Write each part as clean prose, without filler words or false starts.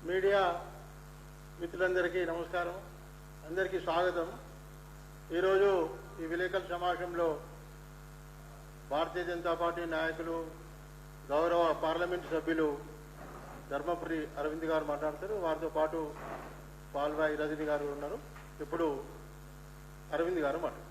Media మిత్రులందరికీ నమస్కారం, అందరికీ స్వాగతం. ఈరోజు ఈ విలేకరుల సమావేశంలో భారతీయ జనతా పార్టీ నాయకులు, గౌరవ పార్లమెంటు సభ్యులు ధర్మపురి అరవింద్ గారు మాట్లాడతారు. వారితో పాటు పాల్వాయి రజని గారు ఉన్నారు. ఇప్పుడు అరవింద్ గారు మాట్లాడతారు.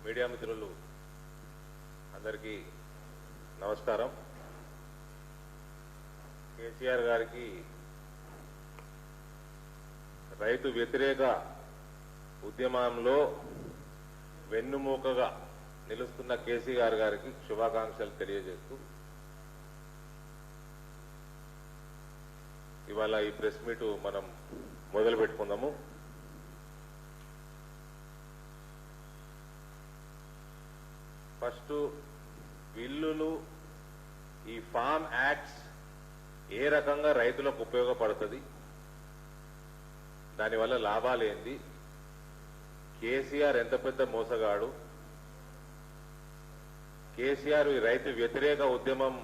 మీడియా మిత్రులు అందరికీ నమస్కారం. కేసీఆర్ గారికి రైతు వ్యతిరేక ఉద్యమంలో వెన్నుమూకగా నిలుస్తున్న కేసీఆర్ గారికి శుభాకాంక్షలు తెలియజేస్తూ ఇవాళ ఈ ప్రెస్ మీట్ మనం మొదలు పెట్టుకుందాము. ఫస్ట్ బిల్లులు, ఈ ఫార్మ్ యాక్ట్స్ ఏ రకంగా రైతులకు ఉపయోగపడుతుంది, దానివల్ల లాభాలేంది, కేసీఆర్ ఎంత పెద్ద మోసగాడు, కేసీఆర్ ఈ రైతు వ్యతిరేక ఉద్యమం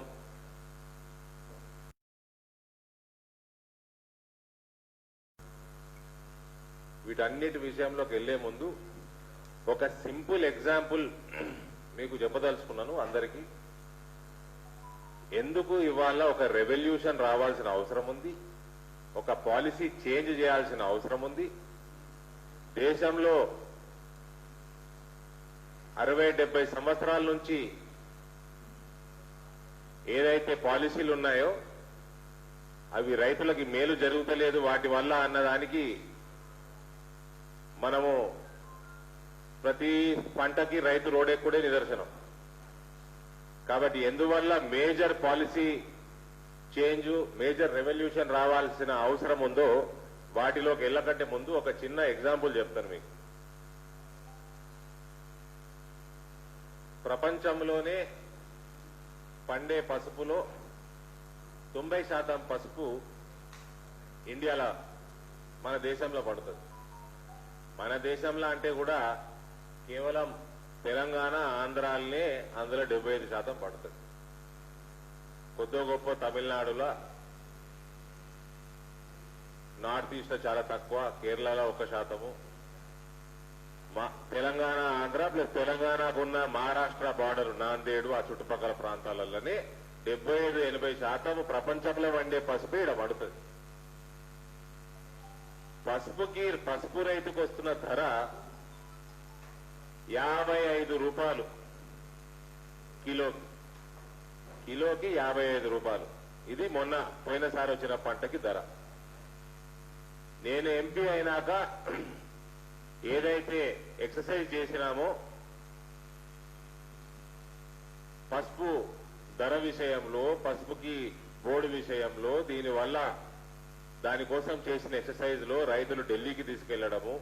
వీటన్నిటి విషయంలోకి వెళ్లే ముందు ఒక సింపుల్ ఎగ్జాంపుల్ మీకు చెప్పదలుచుకున్నాను అందరికీ. ఎందుకు ఇవాళ ఒక రెవల్యూషన్ రావాల్సిన అవసరం ఉంది, ఒక పాలసీ చేంజ్ చేయాల్సిన అవసరం ఉంది. దేశంలో 60-70 సంవత్సరాల నుంచి ఏదైతే పాలసీలు ఉన్నాయో అవి రైతులకి మేలు జరుగుతలేదు వాటి వల్ల అన్నదానికి మనము ప్రతి పంటకి రైతు రోడెక్కుడే నిదర్శనం. కాబట్టి ఎందువల్ల major policy change, major revolution రావాల్సిన అవసరం ఉందో వాటిలోకి వెళ్ళకంటే ముందు ఒక చిన్న ఎగ్జాంపుల్ చెప్తాను మీకు. ప్రపంచంలోనే పండే పసుపులో 90% పసుపు ఇండియాలో మన దేశంలో పడుతుంది. మన దేశంలో అంటే కూడా కేవలం తెలంగాణ, ఆంధ్రాలనే అందులో 75% పడుతుంది. కొద్ది గొప్ప తమిళనాడులో, నార్త్ ఈస్ట్ చాలా తక్కువ, కేరళలో 1%, తెలంగాణ, ఆంధ్ర ప్లస్ తెలంగాణకున్న మహారాష్ట్ర బార్డర్ నాందేడు ఆ చుట్టుపక్కల ప్రాంతాలలోనే 75-80% ప్రపంచంలో వండే పసుపు ఇక్కడ పడుతుంది. పసుపు రైతుకు వస్తున్న ధర 55 రూపాయలు కిలోకి 55 రూపాయలు. ఇది మొన్న పోయినసారి వచ్చిన పంటకి ధర. నేను ఎంపీ అయినాక ఏదైతే ఎక్సర్సైజ్ చేసినామో పసుపు ధర విషయంలో, పసుపుకి బోర్డు విషయంలో, దీనివల్ల దానికోసం చేసిన ఎక్సర్సైజ్ లో రైతులు ఢిల్లీకి తీసుకెళ్లడము,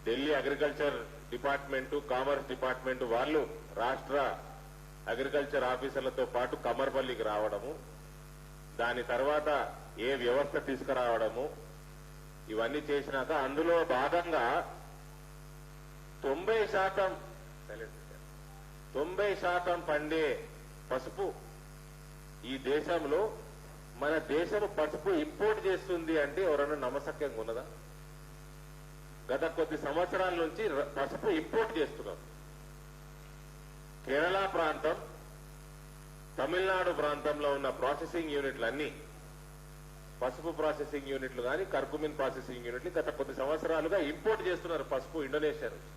Delhi agriculture department, commerce department వాళ్ళు రాష్ట్ర అగ్రికల్చర్ ఆఫీసర్లతో పాటు కమర్పల్లికి రావడము, దాని తర్వాత ఏ వ్యవస్థ తీసుకురావడము, ఇవన్నీ చేసినాక అందులో భాగంగా 90% పండే పసుపు ఈ దేశంలో, మన దేశం పసుపు ఇంపోర్ట్ చేస్తుంది అంటే ఎవరన్నా నమ్మశక్యంగా ఉన్నదా? గత కొద్ది సంవత్సరాల నుంచి పసుపు ఇంపోర్ట్ చేస్తున్నాం. కేరళ ప్రాంతం, తమిళనాడు ప్రాంతంలో ఉన్న ప్రాసెసింగ్ యూనిట్లన్నీ, పసుపు ప్రాసెసింగ్ యూనిట్లు కానీ, కర్కుమిన్ ప్రాసెసింగ్ యూనిట్లు గత కొద్ది సంవత్సరాలుగా ఇంపోర్ట్ చేస్తున్నారు పసుపు ఇండోనేషియా నుంచి,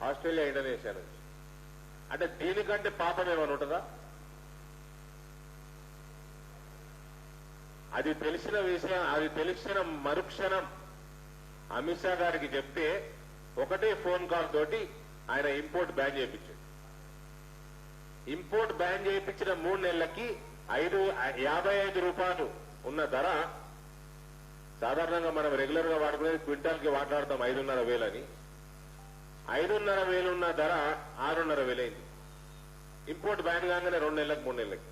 ఆస్ట్రేలియా, ఇండోనేషియా నుంచి. అంటే దీనికంటే పాపం ఏమైనా ఉంటుందా? అది తెలిసిన విషయం, అది తెలిసిన మరుక్షణం అమిత్ షా గారికి చెప్తే ఒకటే ఫోన్ కాల్ తోటి ఆయన ఇంపోర్ట్ బ్యాన్ చేయించాడు. ఇంపోర్ట్ బ్యాన్ చేయించిన 3 నెలలకి 55 రూపాయలు ఉన్న ధర, సాధారణంగా మనం రెగ్యులర్ గా వాడుకునేది క్వింటాల్ కి మాట్లాడతాం 5,500 అని, 5,500 ఉన్న ధర 6,500 అయింది. ఇంపోర్ట్ బ్యాన్ కాగానే 2 నెలలకు 3 నెలలకి.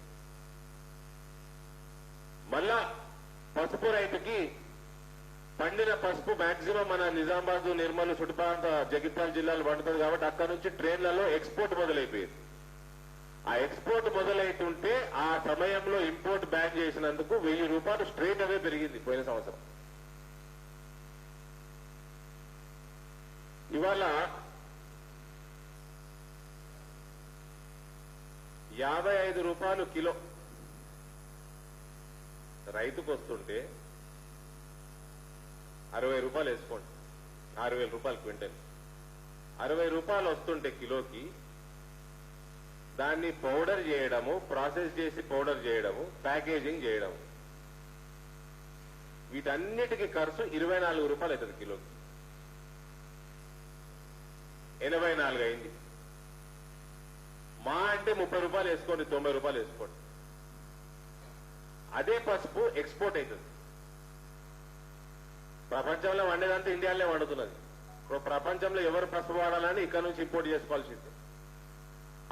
మళ్ళా పసుపు రైతుకి పండిన పసుపు మాక్సిమం మన నిజామాబాద్, నిర్మల్, చుట్టుపక్కల జగిత్యాల జిల్లాలు పండుతుంది కాబట్టి అక్కడ నుంచి ట్రైన్లలో ఎక్స్పోర్ట్ మొదలైపోయింది. ఆ ఎక్స్పోర్ట్ మొదలైతుంటే ఆ సమయంలో ఇంపోర్ట్ బ్యాన్ చేసినందుకు 1000 రూపాయలు స్ట్రైట్ అవే పెరిగింది పోయిన సంవత్సరం. ఇవాళ 55 రూపాయలు కిలో రైతుకు వస్తుంటే 60 రూపాయలు వేసుకోండి, 6,000 రూపాయలు క్వింటల్. 60 రూపాయలు వస్తుంటే కిలోకి దాన్ని పౌడర్ చేయడము, ప్రాసెస్ చేసి పౌడర్ చేయడము, ప్యాకేజింగ్ చేయడము, వీటన్నిటికీ ఖర్చు 24 రూపాయలు అవుతుంది కిలోకి. 84 అయింది. మా అంటే 30 రూపాయలు వేసుకోండి, 90 రూపాయలు వేసుకోండి. అదే పసుపు ఎక్స్పోర్ట్ అవుతుంది. ప్రపంచంలో వండేదంతా ఇండియాలోనే వండుతున్నది. ప్రపంచంలో ఎవరు పసుపు వాడాలని ఇక్కడ నుంచి ఇంపోర్ట్ చేసుకోవాల్సింది.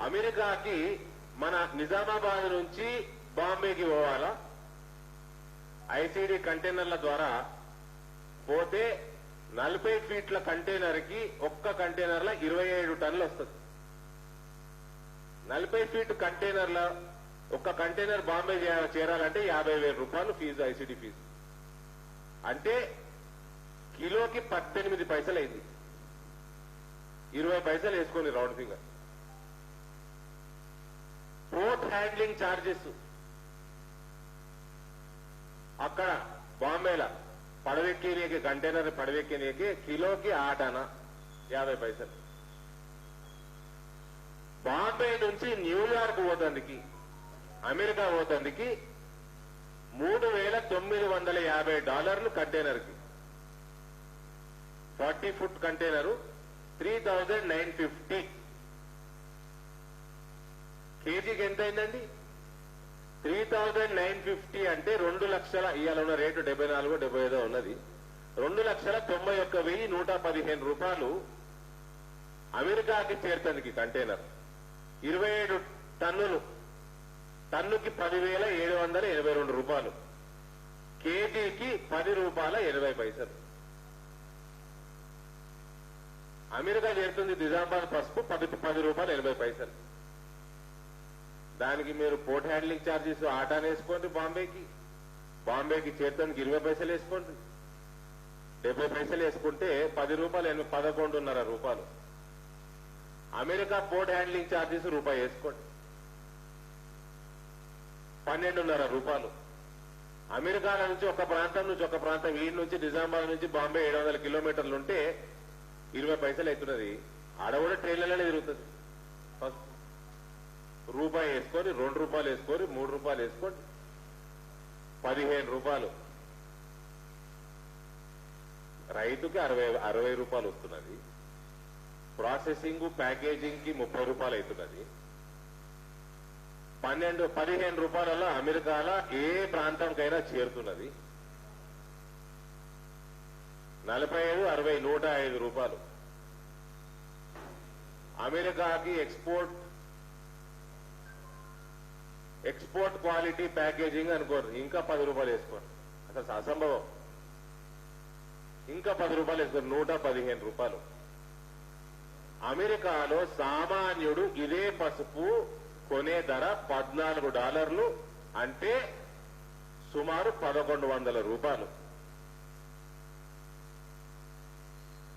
అమెరికాకి మన నిజామాబాద్ నుంచి బాంబేకి పోవాలా, ఐసీడీ కంటైనర్ల ద్వారా పోతే 40 ఫీట్ల కంటైనర్ కి ఒక్క కంటైనర్ల 27 టన్నులు వస్తుంది. 40 ఫీట్ కంటైనర్ల ఒక్క కంటైనర్ బాంబే చేరాలంటే 50,000 రూపాయలు ఫీజు, ఐసీడీ ఫీజు. అంటే కిలోకి 18 పైసలు అయింది. 20 పైసలు వేసుకొని round figure. Port handling charges అక్కడ బాంబేలో పడవెక్కినీకి, కంటైనర్ పడవెక్కినీకి కిలోకి 8 అనా 50 పైసలు. బాంబే నుంచి న్యూయార్క్ పోతందుకి, అమెరికా పోతందుకి $3,950 కంటైనర్ కి. 40 ఫుట్ కంటైనరు 3,950. కేజీకి ఎంత అయిందండి? 3,950 అంటే 2 లక్షల, ఇవాళ ఉన్న రేటు 74-75 ఉన్నది. 2,91,115 రూపాయలు అమెరికాకి చేరుతుంది కంటైనర్. 27 టన్నులు, టన్నుకి 10,782 రూపాయలు, కేజీకి 10 రూపాయల 80 పైసలు. అమెరికా చేరుతుంది నిజామాబాద్ పసుపు 10 రూపాయల 80 పైసలు. దానికి మీరు పోర్ట్ హ్యాండ్లింగ్ ఛార్జెస్ ఆటాన్ వేసుకోండి, బాంబేకి చేరుతానికి 20 పైసలు వేసుకోండి, 70 పైసలు వేసుకుంటే 10 రూపాయలు 11.5 రూపాయలు. అమెరికా పోర్ట్ హ్యాండ్లింగ్ ఛార్జెస్ రూపాయి వేసుకోండి, 12.5 రూపాయలు. అమెరికా నుంచి ఒక ప్రాంతం వీడి నుంచి నిజామాబాద్ నుంచి బాంబే 700 కిలోమీటర్లు ఉంటే 20 పైసలు అవుతున్నది. ఆడ కూడా ట్రైన్లలోనే తిరుగుతుంది. ఫస్ట్ రూపాయి వేసుకొని, 2 రూపాయలు వేసుకొని, 3 రూపాయలు వేసుకోండి, 15 రూపాయలు. రైతుకి 60 రూపాయలు వస్తున్నది. ప్రాసెసింగ్, ప్యాకేజింగ్ కి 30 రూపాయలు అవుతున్నది. 15 రూపాయలలో అమెరికాలో ఏ ప్రాంతంకైనా చేరుతున్నది. 45, 60, 105 రూపాయలు. అమెరికాకి ఎక్స్పోర్ట్ క్వాలిటీ ప్యాకేజింగ్ అనుకోరు, ఇంకా 10 రూపాయలు వేసుకోండి. అసలు అసంభవం. ఇంకా 10 రూపాయలు వేసుకోండి, 115 రూపాయలు. అమెరికాలో సామాన్యుడు ఇదే పసుపు కొనే ధర $14, అంటే సుమారు 1,100 రూపాయలు.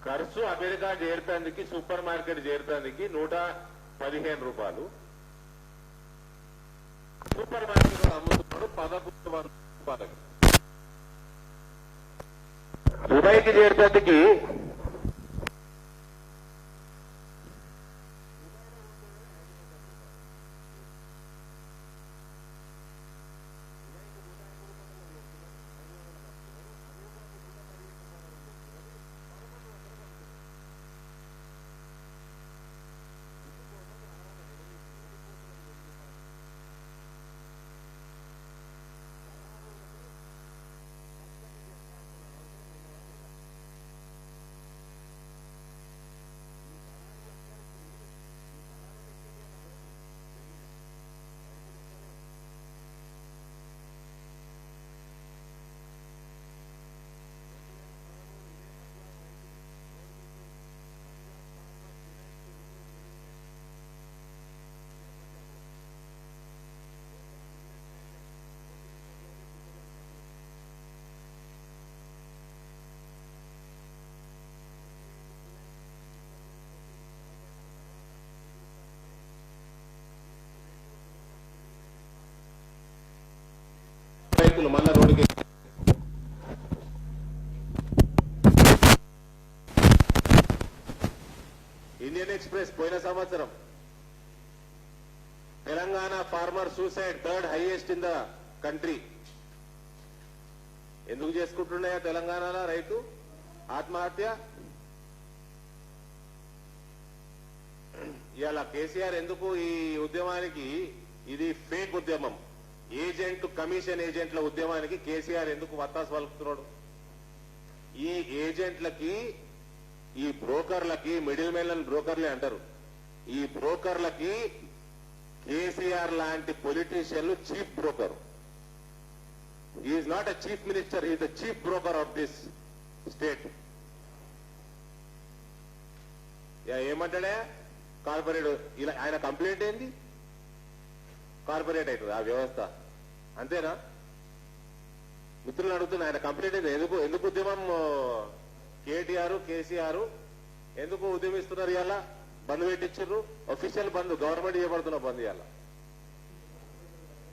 ఖర్చు అమెరికా చేరుతందుకి, సూపర్ మార్కెట్ చేరుతందుకి 115 రూపాయలు. సూపర్ మార్కెట్ అమ్ముతున్నాడు 1,100 రూపాయలు. దుబాయ్కి చేరుతందుకి నాయకులు మళ్ళా రోడ్డుకి ఇండియన్ ఎక్స్ప్రెస్ పోయిన సంవత్సరం Telangana farmer suicide third highest in the country. ఎందుకు చేసుకుంటున్నాయా తెలంగాణలో రైతు ఆత్మహత్య? ఇవాళ కేసీఆర్ ఎందుకు ఈ ఉద్యమానికి, ఇది ఫేక్ ఉద్యమం, కమిషన్ ఏజెంట్ల ఉద్యమానికి కేసీఆర్ ఎందుకు వత్తాసు పలుకుతున్నాడు? ఈ ఏజెంట్లకి, ఈ బ్రోకర్లకి, మిడిల్ మెన్ బ్రోకర్లే అంటారు, ఈ బ్రోకర్లకి కేసీఆర్ లాంటి పొలిటీషియన్లు chief broker. Is not a chief minister, is the chief broker of this state. ఏమంటాడే కార్పొరేట్, ఇలా ఆయన కంప్లైంట్ ఏంది? కార్పొరేట్ అవుతుంది ఆ వ్యవస్థ, అంతేనా? మిత్రులు అడుగుతున్నా, ఆయన కంప్లైంట్ ఏంది? ఎందుకు ఉద్యమం కేటీఆర్ కేసీఆర్ ఎందుకు ఉద్యమిస్తున్నారు? ఇవాళ బంద్ పెట్టించారు, అఫీషియల్ బంద్, గవర్నమెంట్ చేయబడుతున్న బంద్. ఇవాళ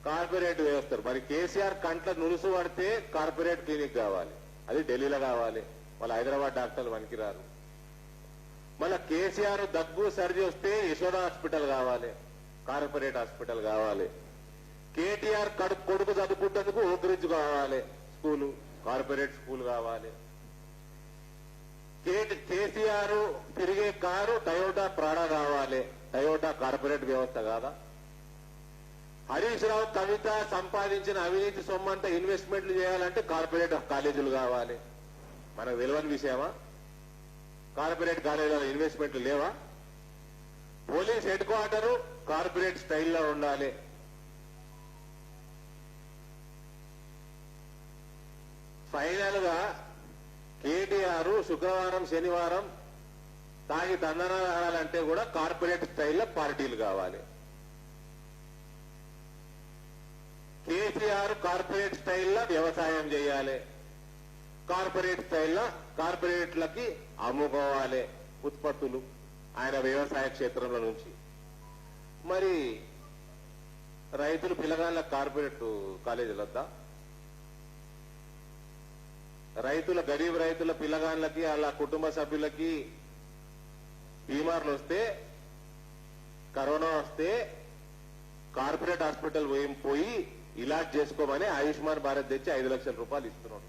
కార్పొరేట్ వ్యవస్థ. మరి కేసీఆర్ కంట్ల నులుసు పడితే కార్పొరేట్ క్లినిక్ కావాలి, అది ఢిల్లీలో కావాలి, వాళ్ళ హైదరాబాద్ డాక్టర్లు పనికిరారు. మళ్ళా కేసీఆర్ దగ్గు సర్ది వస్తే యశోద హాస్పిటల్ కావాలి, కార్పొరేట్ హాస్పిటల్ కావాలి. కేటీఆర్ కొడుకు చదువుకుంటేందుకు ఓక్రిడ్జ్ కావాలి స్కూలు, కార్పొరేట్ స్కూల్ కావాలి. కేసీఆర్ తిరిగే కారు టయోటా ప్రాడా కావాలి, టయోటా కార్పొరేట్ వ్యవస్థ కాదా? హరీష్ రావు కవిత సంపాదించిన అవినీతి సొమ్మంతా ఇన్వెస్ట్మెంట్లు చేయాలంటే కార్పొరేట్ కాలేజీలు కావాలి. మనకు తెలియని విషయమా? కార్పొరేట్ కాలేజీలో ఇన్వెస్ట్మెంట్లు లేవా? పోలీస్ హెడ్ క్వార్టరు కార్పొరేట్ స్టైల్లో ఉండాలి. ఫైనల్ గా కేటీఆర్ శుక్రవారం శనివారం తాగి తందనాలంటే కూడా కార్పొరేట్ స్టైల్లో పార్టీలు కావాలి. కేసీఆర్ కార్పొరేట్ స్టైల్లో వ్యవసాయం చేయాలి, కార్పొరేట్ స్టైల్లో కార్పొరేట్లకి అమ్ముకోవాలి ఉత్పత్తులు ఆయన వ్యవసాయ క్షేత్రంలో నుంచి. మరి రైతులు పిల్లగాళ్ళ కార్పొరేట్ కాలేజీలు వద్దా? గరీబ్ రైతుల పిల్లగాళ్ళకి వాళ్ళ కుటుంబ సభ్యులకి బీమార్లు వస్తే, కరోనా వస్తే కార్పొరేట్ హాస్పిటల్ పోయి ఇలాజ్ చేసుకోమని ఆయుష్మాన్ భారత్ తెచ్చి 5 లక్షల రూపాయలు ఇస్తున్నాడు.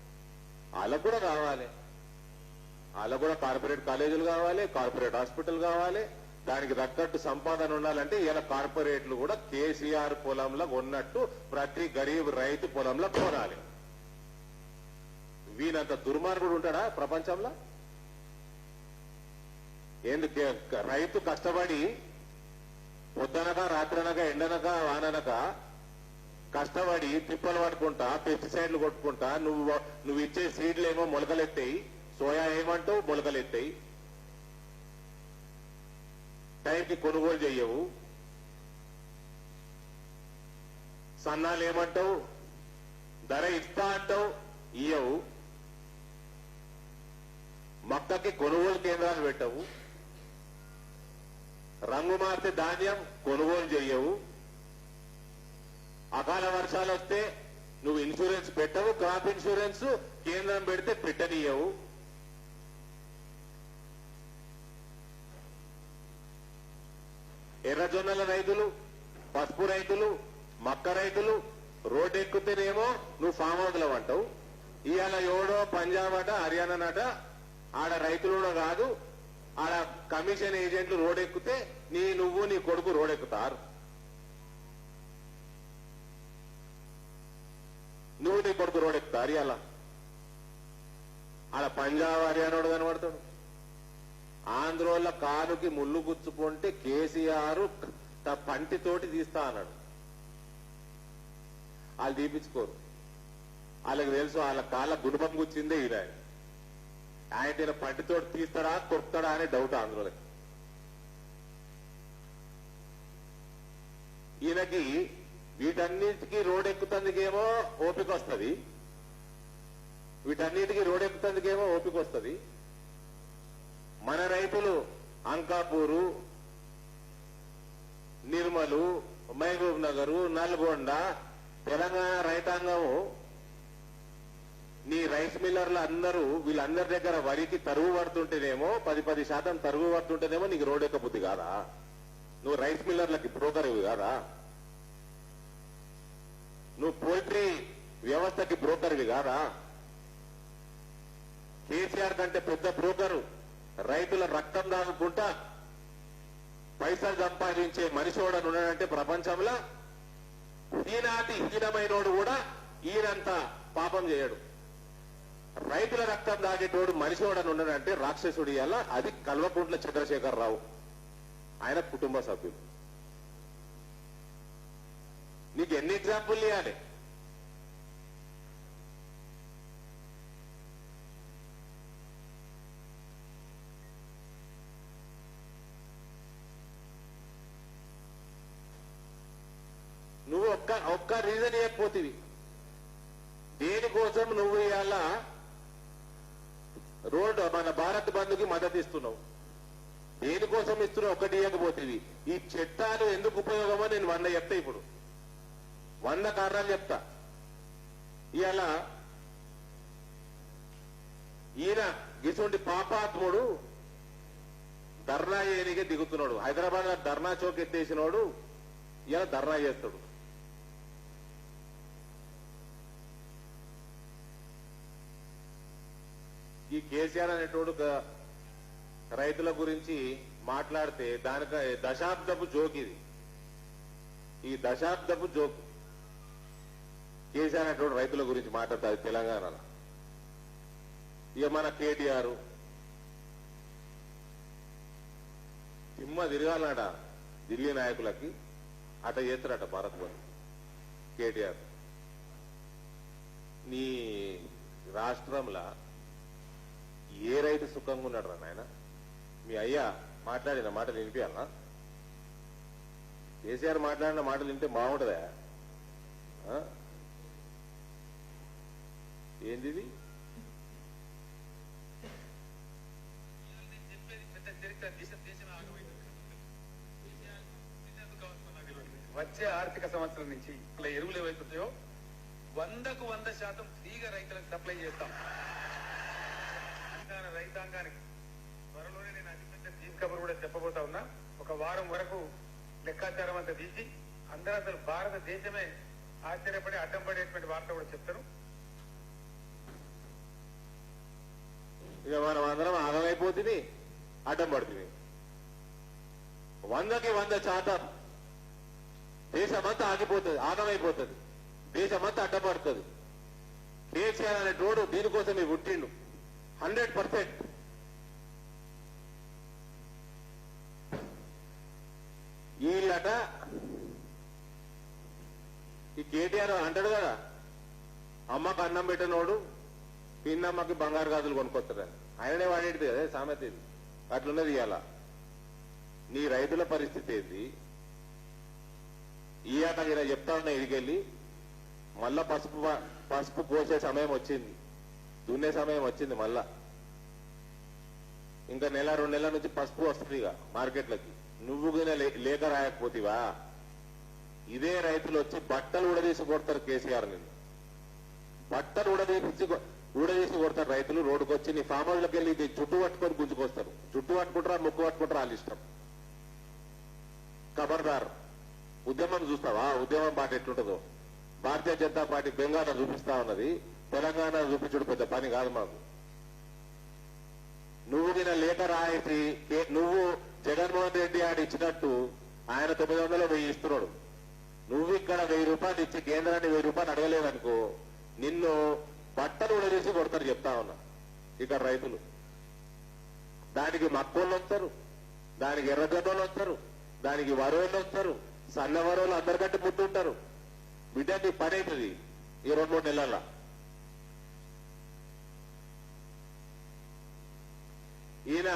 వాళ్ళకు కూడా కావాలి, వాళ్ళకు కూడా కార్పొరేట్ కాలేజీలు కావాలి, కార్పొరేట్ హాస్పిటల్ కావాలి. దానికి తగ్గట్టు సంపాదన ఉండాలంటే ఇలా కార్పొరేట్లు కూడా కేసీఆర్ పొలంలో ఉన్నట్టు ప్రతి గరీబ్ రైతు పొలంలో కొనాలి. వీనంత దుర్మార్గుడు ఉంటాడా ప్రపంచంలో? ఎందుకు రైతు కష్టపడి పొద్దునక రాత్రనక ఎండనక వాననక కష్టపడి తిప్పలు పట్టుకుంటా, పెస్టిసైడ్లు కొట్టుకుంటా, నువ్వు ఇచ్చే సీడ్లు ఏమో మొలకలెత్తాయి, సోయా ఏమంటావు మొలకలెత్తాయి, టైంకి కొనుగోలు చెయ్యవు. సన్నాలు ఏమంటావు, ధర ఇస్తా అంటావు, ఇయ్యవు. మొక్కకి కొనుగోలు కేంద్రాలు పెట్టవు, రంగు మార్చే ధాన్యం కొనుగోలు చెయ్యవు. అకాల వర్షాలు వస్తే నువ్వు ఇన్సూరెన్స్ పెట్టవు, క్రాప్ ఇన్సూరెన్స్ కేంద్రం పెడితే పెట్టనియవు. ఎర్రజొన్నల రైతులు, పసుపు రైతులు, మక్క రైతులు రోడ్డు ఎక్కుతేనేమో నువ్వు ఫామ్ హౌస్లో అంటావు. ఇవాళ ఎవడో పంజాబ్ అట, హర్యానానట, ఆడ రైతులు కూడా కాదు, ఆడ కమిషన్ ఏజెంట్లు రోడ్ ఎక్కితే నువ్వు నీ కొడుకు రోడ్ ఎక్కుతారు. నువ్వు నీ కొడుకు రోడ్ ఎక్కుతారు. ఇవాళ ఆడ పంజాబ్ హర్యానాడు కనబడతాడు. ఆంధ్రోళ్ళ కాలుకి ముళ్ళు గుచ్చుకుంటే కేసీఆర్ పంటితోటి తీస్తా అన్నాడు. వాళ్ళు తీపించుకోరు, వాళ్ళకి తెలుసు వాళ్ళ కాళ్ళ గుణపం గుచ్చిందే ఈయన. ఆయన పంటితోటి తీస్తాడా కొడతాడా అనే డౌట్ ఆంధ్రోళ్ళకి. ఈయనకి వీటన్నిటికీ రోడ్ ఎక్కుతందుకేమో ఓపిక వస్తుంది, వీటన్నిటికీ రోడ్ ఎక్కుతందుకేమో ఓపిక వస్తుంది. మన రైతులు అంకాపూరు, నిర్మలు, మహబూబ్ నగరు, నల్గొండ, తెలంగాణ రైతాంగము నీ రైస్ మిల్లర్లు అందరూ వీళ్ళందరి దగ్గర వరికి తరుగు పడుతుంటేనేమో 10% తరుగు పడుతుంటేనేమో నీకు రోడ్ ఎక్క బుద్ధి కాదా? నువ్వు రైస్ మిల్లర్లకి బ్రోకర్ కాదా? నువ్వు పోల్ట్రీ వ్యవస్థకి బ్రోకర్వి కాదా? కేసీఆర్ కంటే పెద్ద బ్రోకరు రైతుల రక్తం దాగుకుంటా పైసలు సంపాదించే మనిషి కూడా ఉన్నాడంటే ప్రపంచంలో హీనాతి హీనమైనోడు కూడా ఈయనంత పాపం చేయడు. రైతుల రక్తం దాగేటోడు మనిషి కూడా ఉన్నాడంటే రాక్షసుడు. ఇయ్యాల అది కల్వకుంట్ల చంద్రశేఖర్ రావు, ఆయన కుటుంబ సభ్యులు. నీకు ఎన్ని ఎగ్జాంపుల్ ఇవ్వాలి? నువ్వు ఒక్క రీజన్ ఇవ్వకపోతేవి దేనికోసం నువ్వు ఇవాళ రోడ్డు మన భారత్ బంద్కి మద్దతు ఇస్తున్నావు? దేనికోసం ఇస్తున్నావు? ఒకటి ఇవ్వకపోతేవి. ఈ చట్టాలు ఎందుకు ఉపయోగమో నేను 100 చెప్తా. ఇప్పుడు 100 కారణాలు చెప్తా. ఇవాళ ఈయన గిసుంటి పాపాత్ముడు ధర్నా చేయనికే దిగుతున్నాడు. హైదరాబాద్ ధర్నా చౌక్ ఎత్తేసినోడు ఇలా ధర్నా చేస్తాడు. ఈ కేసీఆర్ అనేటోడు రైతుల గురించి మాట్లాడితే దానికి దశాబ్దపు జోక్ ఇది. ఈ దశాబ్దపు జోక్ కేసీఆర్ అనేటోడు రైతుల గురించి మాట్లాడతారు తెలంగాణలో. ఇక మన కేటీఆర్ సింహ తిరగాలట ఢిల్లీ నాయకులకి, అట చేస్తారట భారత్ బంద్. కేటీఆర్ నీ రాష్ట్రంలో ఏ రైతు సుఖంగా ఉన్నాడు రా నాయన? మీ అయ్యా మాట్లాడిన మాటలు వినిపించాలనా? కేసీఆర్ మాట్లాడిన మాటలు వింటే బాగుంటుందా? ఏంది వచ్చే ఆర్థిక సంవత్సరం నుంచి ఇలా ఎరువులు ఏవైతుంటాయో 100కు 100% ఫ్రీగా రైతులకు సప్లై చేస్తాం. తెలంగాణ రైతాంగానికి త్వరలోనే నేను అతిపెద్ద జీప్ కబర్ కూడా చెప్పబోతా ఉన్నా. ఒక వారం వరకు లెక్కాచారం అంతా తీసి అందరూ అసలు భారతదేశమే ఆశ్చర్యపడి అడ్డం పడేటువంటి వార్త కూడా చెప్తారు. ఇక మనం అందరం ఆగమైపోతుంది, అడ్డం పడుతుంది. 100కి 100% దేశమంతా ఆగిపోతుంది, ఆగమైపోతుంది, దేశమంతా అడ్డపడుతుంది. కేసీఆర్ అనే తోడు దీనికోసమే పుట్టిండు 100%. వీళ్ళట ఈ కేటీఆర్ అంటాడు కదా, అమ్మకు అన్నం పెట్టినోడు పిన్నమ్మకి బంగారు గాజులు కొనుక్కొస్తాడని. ఆయననే వాడేది కదా సామెత. ఇది అట్లున్నది. ఇవాళ నీ రైతుల పరిస్థితి ఏంది? ఈ ఆట ఇలా చెప్తా ఉన్నా. ఇడికెళ్ళి మళ్ళా పసుపు కోసే సమయం వచ్చింది, దున్నే సమయం వచ్చింది. మళ్ళా ఇంకా 1-2 నెలల నుంచి పసుపు వస్తుంది ఇక మార్కెట్లకి. నువ్వు కూడా లేఖ రాయకపోతేవా ఇదే రైతులు వచ్చి బట్టలు ఉడదీసి కొడతారు కేసీఆర్. నిన్ను బట్టలు ఊడదీసి కొడతారు రైతులు. రోడ్డుకు వచ్చి నీ ఫామ్ హౌస్లోకి వెళ్ళి జుట్టు పట్టుకొని గుంజుకొస్తారు. జుట్టు పట్టుకుంటారా, ముక్కు పట్టుకుంటారా, వాళ్ళ ఇష్టం. ఖబర్దార్. ఉద్యమం చూస్తావా? ఉద్యమం పాట ఎట్లుంటుందో. భారతీయ జనతా పార్టీ బెంగాల్లో చూపిస్తా ఉన్నది, తెలంగాణ చూపించుడు పెద్ద పని కాదు మాకు. నువ్వు నిన్న లేఖ రాసి నువ్వు జగన్మోహన్ రెడ్డి ఆడి ఇచ్చినట్టు ఆయన 900 1000 ఇస్తున్నాడు. నువ్వు ఇక్కడ 1000 రూపాయలు ఇచ్చి కేంద్రాన్ని 1000 రూపాయలు అడగలేదనుకో నిన్ను బట్టలు ఉడదీసి కొడతారు చెప్తా ఉన్నా. ఇక్కడ రైతులు దానికి మక్కోళ్ళు వస్తారు, దానికి ఎర్రగడ్డోళ్ళు వస్తారు, దానికి వరోళ్ళు వస్తారు, సన్నవరోళ్ళు అందరికంటే ముందుంటారు. బిడ్డ నీ పని అవుతుంది ఈ 2-3 నెలల. ఈయన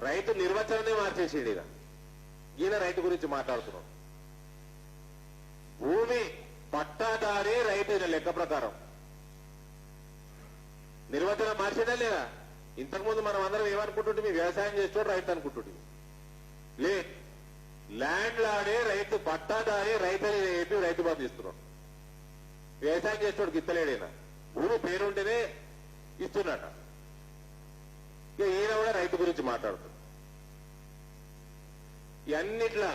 రైతు నిర్వచనమే మార్చేసాడు. ఈయన రైతు గురించి మాట్లాడుతున్నాం. భూమి పట్టాదారే రైతు లెక్క ప్రకారం నిర్వచనం మార్చేదా లేదా? ఇంతకుముందు మనం అందరం ఏమనుకుంటుంటే మీ వ్యవసాయం చేస్తూ రైతు అనుకుంటుంది. ల్యాండ్ లాడే రైతు, పట్టాదారే రైతు అని చెప్పి రైతు బంధు ఇస్తున్నాం. వ్యవసాయం చేసేవాడికి ఇస్తలేడైనా, భూమి పేరుంటేనే ఇస్తున్నట. ఇక ఈయన కూడా రైతు గురించి మాట్లాడుతాడు. ఇవన్నిట్లా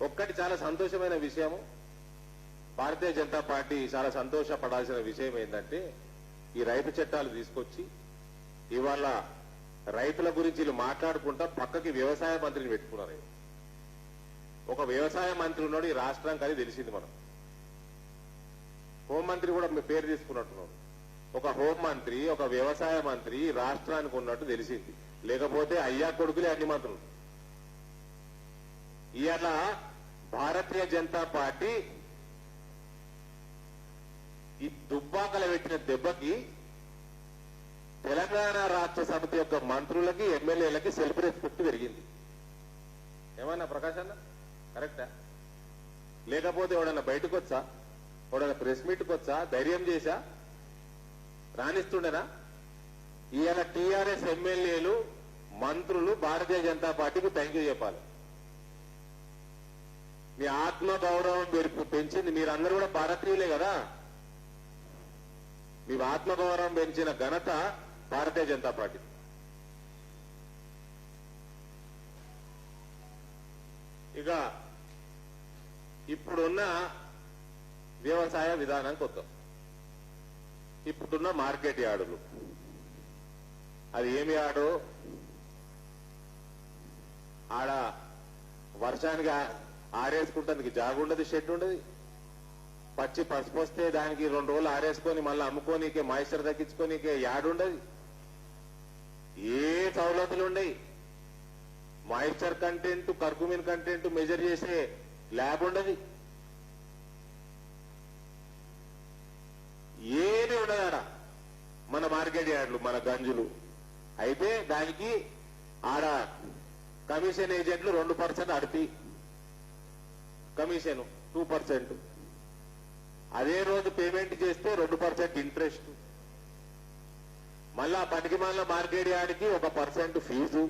ఒక్కటి చాలా సంతోషమైన విషయము, భారతీయ జనతా పార్టీ చాలా సంతోషపడాల్సిన విషయం ఏంటంటే ఈ రైతు చట్టాలు తీసుకొచ్చి ఇవాళ రైతుల గురించి వీళ్ళు మాట్లాడుకుంటా పక్కకి వ్యవసాయ మంత్రిని పెట్టుకున్నారు. ఒక వ్యవసాయ మంత్రి ఉన్నాడు ఈ రాష్ట్రానికి, అది తెలిసింది. మనం హోంమంత్రి కూడా పేరు తీసుకున్నట్టున్నాడు. ఒక హోంమంత్రి, ఒక వ్యవసాయ మంత్రి రాష్ట్రానికి ఉన్నట్టు తెలిసింది. లేకపోతే అయ్యా కొడుకులే అన్ని మంత్రులు. ఇవాళ భారతీయ జనతా పార్టీ ఈ దుబ్బాకల పెట్టిన దెబ్బకి తెలంగాణ రాష్ట్ర సమితి యొక్క మంత్రులకి, ఎమ్మెల్యేలకి సెల్ఫ్ రెస్పెక్ట్ పెరిగింది. ఏమన్నా ప్రకాష్ అన్న కరెక్టా? లేకపోతే ఎవడన్నా బయటకు వచ్చా, ఎవడన్నా ప్రెస్ మీట్కి వచ్చా, ధైర్యం చేశా రాణిస్తుండేనా? ఇవాళ టీఆర్ఎస్ ఎమ్మెల్యేలు, మంత్రులు భారతీయ జనతా పార్టీకి థ్యాంక్ యూ చెప్పాలి. మీ ఆత్మ గౌరవం పెంచింది. మీరందరూ కూడా భారతీయులే కదా. మీ ఆత్మ గౌరవం పెంచిన ఘనత భారతీయ జనతా పార్టీ. ఇక ఇప్పుడున్న వ్యవసాయ విధానానికి వద్దాం. ఇప్పుడున్న మార్కెట్ యార్డులు, అది ఏమి యార్డు? ఆడ వర్షానికి ఆరేసుకుంటానికి జాగుండదు, షెడ్ ఉండదు. పచ్చి పసుపు వస్తే దానికి 2 రోజులు ఆరేసుకొని మళ్ళీ అమ్ముకోనికే, మాయిశ్చర్ తగ్గించుకోనికే యాడుండదు. ఏ సౌలతులు ఉండయి. Moisture content, curcumin content measure చేసే ల్యాబ్ ఉండదు. ఏమీ ఉండదు ఆడ. మన మార్కెట్ యార్డులు, మన గంజులు అయితే దానికి ఆడ కమిషన్ ఏజెంట్లు 2% అడిపి కమిషన్ 2%. అదే రోజు పేమెంట్ చేస్తే 2% ఇంట్రెస్ట్. మళ్ళా పనికి మళ్ళా మార్కెట్ యార్డ్కి 1% ఫీజు.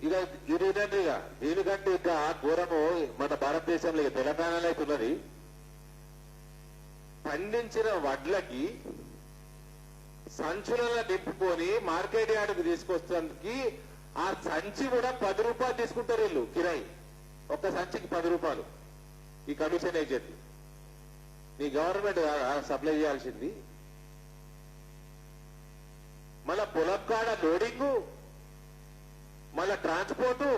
ఇక ఇదేంటంటే ఇక దీనికంటే ఇక ఘోరము మన భారతదేశంలో, ఇక తెలంగాణలో అయితే ఉన్నది. పండించిన వడ్లకి సంచులలో నింపుకొని మార్కెట్ యార్డుకు తీసుకొస్తానికి ఆ సంచి కూడా 10 రూపాయలు తీసుకుంటారు వీళ్ళు కిరాయి. ఒక్క సంచికి 10 రూపాయలు. ఈ కమిషన్ ఏజెంట్ నీ గవర్నమెంట్ సప్లై చేయాల్సింది. మళ్ళా పొలం కాడ లోడింగు, మళ్ళా ట్రాన్స్పోర్టు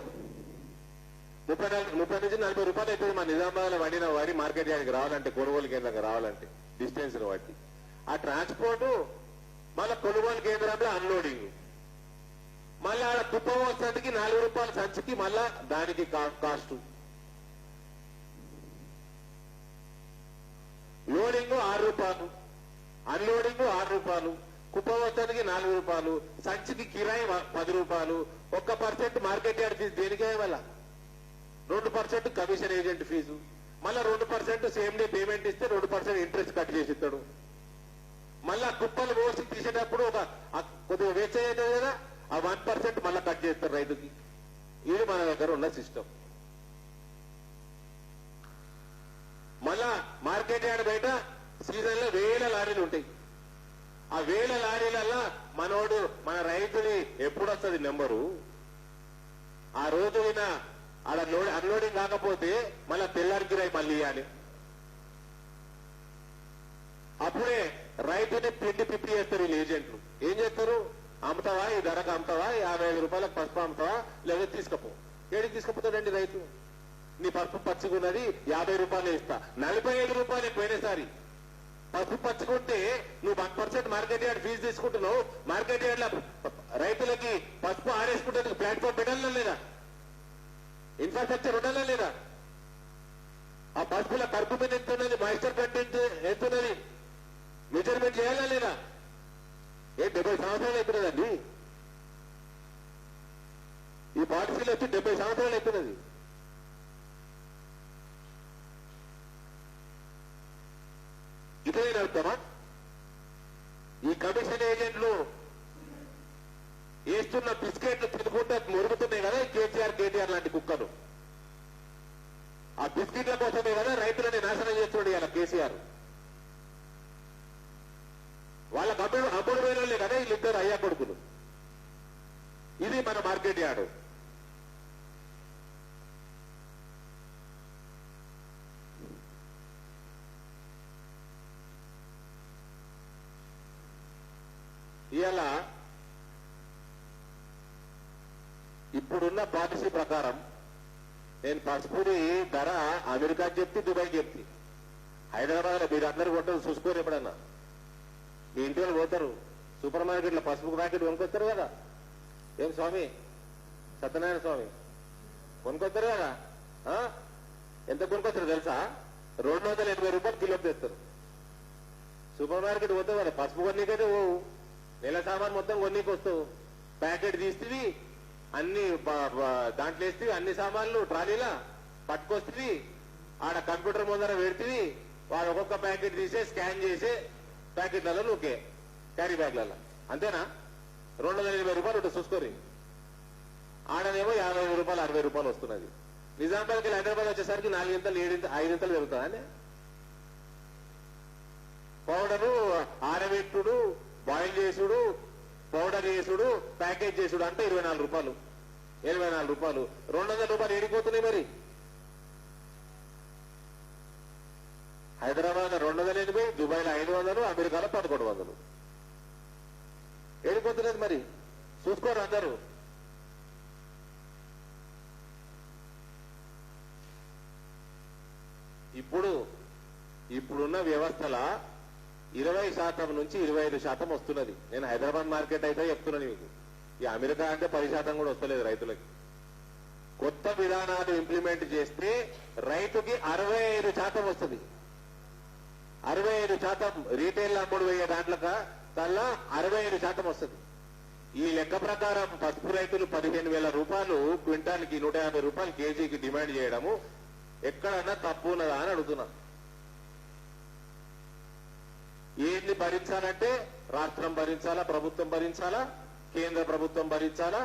30 నుంచి 40 రూపాయలు అవుతుంది. మన నిజామాబాద్ వండిన వరి మార్కెట్ యార్డ్కి రావాలంటే, కొనుగోలు కేంద్రంగా రావాలంటే డిస్టెన్స్ బట్టి ఆ ట్రాన్స్పోర్టు, మళ్ళా కొనుగోలు కేంద్రంలో అన్లోడింగ్, మళ్ళీ ఆడ కుప్పం వస్తానికి 4 రూపాయల సంచికి మళ్ళా దానికి కాస్ట్. లోడింగ్ 6 రూపాయలు, అన్లోడింగ్ 6 రూపాయలు, కుప్పం వస్తానికి 4 రూపాయలు, సంచికి కిరాయి 10 రూపాయలు. 1% మార్కెట్ యార్డ్ ఫీజు దేనికే వల్ల, 2% కమిషన్ ఏజెంట్ ఫీజు, మళ్ళా 2% సేమ్ డే పేమెంట్ ఇస్తే 2% ఇంట్రెస్ట్ కట్ చేసి ఇస్తాడు. మళ్ళా కుప్పలు పోసి తీసేటప్పుడు కొద్దిగా వేస్ట్ అవుతుంది కదా, ఆ 1% మళ్ళా కట్ చేస్తారు రైతుకి. ఇది మన దగ్గర ఉన్న సిస్టమ్. మళ్ళా మార్కెట్ యార్డ్ బయట సీజన్ లో 1000 లారీలు ఉంటాయి. ఆ 1000 లారీలల్లా మనోడు, మన రైతుని ఎప్పుడు వస్తుంది నెంబరు, ఆ రోజు ఆడ అన్లోడింగ్ కాకపోతే మళ్ళా తెల్లారి కిరాయి మళ్ళీ ఇవ్వాలి. అప్పుడే రైతుని పిప్పి చేస్తారు వీళ్ళు ఏజెంట్లు. ఏం చేస్తారు? అమ్ముతావా, ఈ ధరకు అమ్ముతావా, 55 రూపాయలకు పసుపు అమ్ముతావా, లేదా తీసుకపో. ఏడికి తీసుకుపోతాడండి రైతు? నీ పసుపు పచ్చుకున్నది 50 రూపాయలు ఇస్తా, 45 రూపాయలు పోయినసారి. పసుపు పచ్చుకుంటే నువ్వు 1% మార్కెట్ యార్డ్ ఫీజు తీసుకుంటున్నావు. మార్కెట్ యార్డ్ రైతులకి పసుపు ఆరేసుకుంటే ప్లాట్ఫామ్ పెట్టాలా లేదా? ఇన్ఫ్రాస్ట్రక్చర్ ఉండాలా లేదా? ఆ పసుపుల కరుపు మీద ఎంత ఉన్నది, మాయిశ్చర్ కంటెంట్ ఎంత ఉన్నది, మెజర్మెంట్ చేయాలా లేదా? 70 సంవత్సరాలు అయిపోయినదండి. ఈ పాలసీలు వచ్చి 70 సంవత్సరాలు అయిపోయినది. ఇదే అర్థమా? ఈ కమిషన్ ఏజెంట్లు వేస్తున్న బిస్కెట్లు తినుకుంటే మురుగుతున్నాయి కదా కేటీఆర్ లాంటి కుక్కలు. ఆ బిస్కెట్ల కోసమే కదా రైతులని నాశనం చేస్తున్నాడు మార్కెట్ యార్డు. ఇవాళ ఇప్పుడున్న పాలసీ ప్రకారం నేను పసుపుని ధర అమెరికాకి చెప్తే దుబాయ్కి చెప్తే హైదరాబాద్ లో మీరు అందరూ కొంటారు చూసుకోరు. ఎప్పుడన్నా మీ ఇంటి వాళ్ళు పోతారు సూపర్ మార్కెట్లో పసుపు ప్యాకెట్ కొనుక్కొస్తారు కదా. ఏం స్వామి సత్యనారాయణ స్వామి కొనుక్కొస్తారు కదా. ఎంత కొనుక్కొస్తారు తెలుసా? 280 రూపాయలు కిలో తెస్తారు. సూపర్ మార్కెట్ పోతావు కదా పసుపు కొన్నికైతే ఓ నెల సామాన్ మొత్తం కొన్నికి వస్తావు. ప్యాకెట్ తీస్తుంది అన్ని దాంట్లో వేస్తుంది అన్ని సామాన్లు ట్రాలీలా పట్టుకొస్తుంది. ఆడ కంప్యూటర్ ముందర పెడుతుంది. వాడు ఒక్కొక్క ప్యాకెట్ తీసే స్కాన్ చేసే ప్యాకెట్లలో నువ్వుకే క్యారీ బ్యాగ్లలో అంతేనా? 280 రూపాయలు ఉంటుంది చూసుకొని. ఆడనేమో 50 రూపాయలు 60 రూపాయలు వస్తున్నది. నిజామాబాద్కి హైదరాబాద్ వచ్చేసరికి 4 ఇంతలు 7 ఇంతలు 5 ఇంతలు జరుగుతుంది అని పౌడరు ఆరబెట్టుడు బాయిల్ చేసుడు పౌడర్ చేసుడు ప్యాకేజ్ చేసుడు అంటే 24 రూపాయలు 84 రూపాయలు 200 రూపాయలు ఏడిపోతున్నాయి. మరి హైదరాబాద్ 280, దుబాయ్లో 500, అమెరికాలో 1100 ఏడిపోతున్నది. మరి చూసుకోరు అందరూ. ఇప్పుడున్న వ్యవస్థల 20% నుంచి 25% వస్తున్నది. నేను హైదరాబాద్ మార్కెట్ అయితే చెప్తున్నాను మీకు. ఈ అమెరికా అంటే 10% కూడా వస్తలేదు రైతులకి. కొత్త విధానాలు ఇంప్లిమెంట్ చేస్తే రైతుకి 65% వస్తుంది. 65% రీటైల్ అమ్ముడు పోయే దాంట్లో కల్లా 65% వస్తుంది. ఈ లెక్క ప్రకారం పసుపు రైతులు 15,000 రూపాయలు క్వింటాల్కి 150 రూపాయలు కేజీకి డిమాండ్ చేయడము ఎక్కడన్నా తప్పు ఉన్నదా అని అడుగుతున్నా. ఏంటి భరించాలంటే రాష్ట్రం భరించాలా, ప్రభుత్వం భరించాలా, కేంద్ర ప్రభుత్వం భరించాలా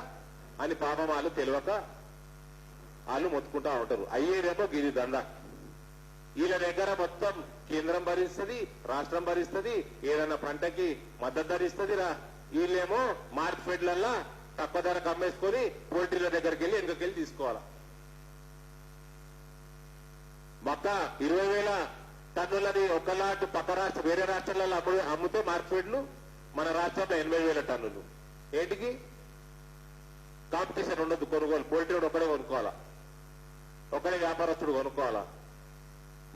అని పాపం వాళ్ళు తెలియక వాళ్ళు మొత్తుకుంటా ఉంటారు. అయ్యేదేమో గిరి దండ. వీళ్ళ దగ్గర మొత్తం కేంద్రం భరిస్తుంది, రాష్ట్రం భరిస్తుంది, ఏదన్నా పంటకి మద్దతు ధర ఇస్తుంది. వీళ్ళేమో మార్కెట్లల్లా తక్కువ ధరకు అమ్మేసుకొని పోల్ట్రీల దగ్గరికి వెళ్ళి వెనుకకెళ్ళి తీసుకోవాలా. మొక్క 20,000 టన్నులని ఒక లాట్ పక్క రాష్ట్ర వేరే రాష్ట్రాలలో అమ్మితే మార్కెట్లు మన రాష్ట్రంలో 80,000 టన్నులు. ఏంటికి కాంపిటీషన్ ఉండదు. కొనుగోలు పోల్ట్రీ ఒకడే కొనుక్కోవాలా, ఒకడే వ్యాపారస్తుడు కొనుక్కోవాలా.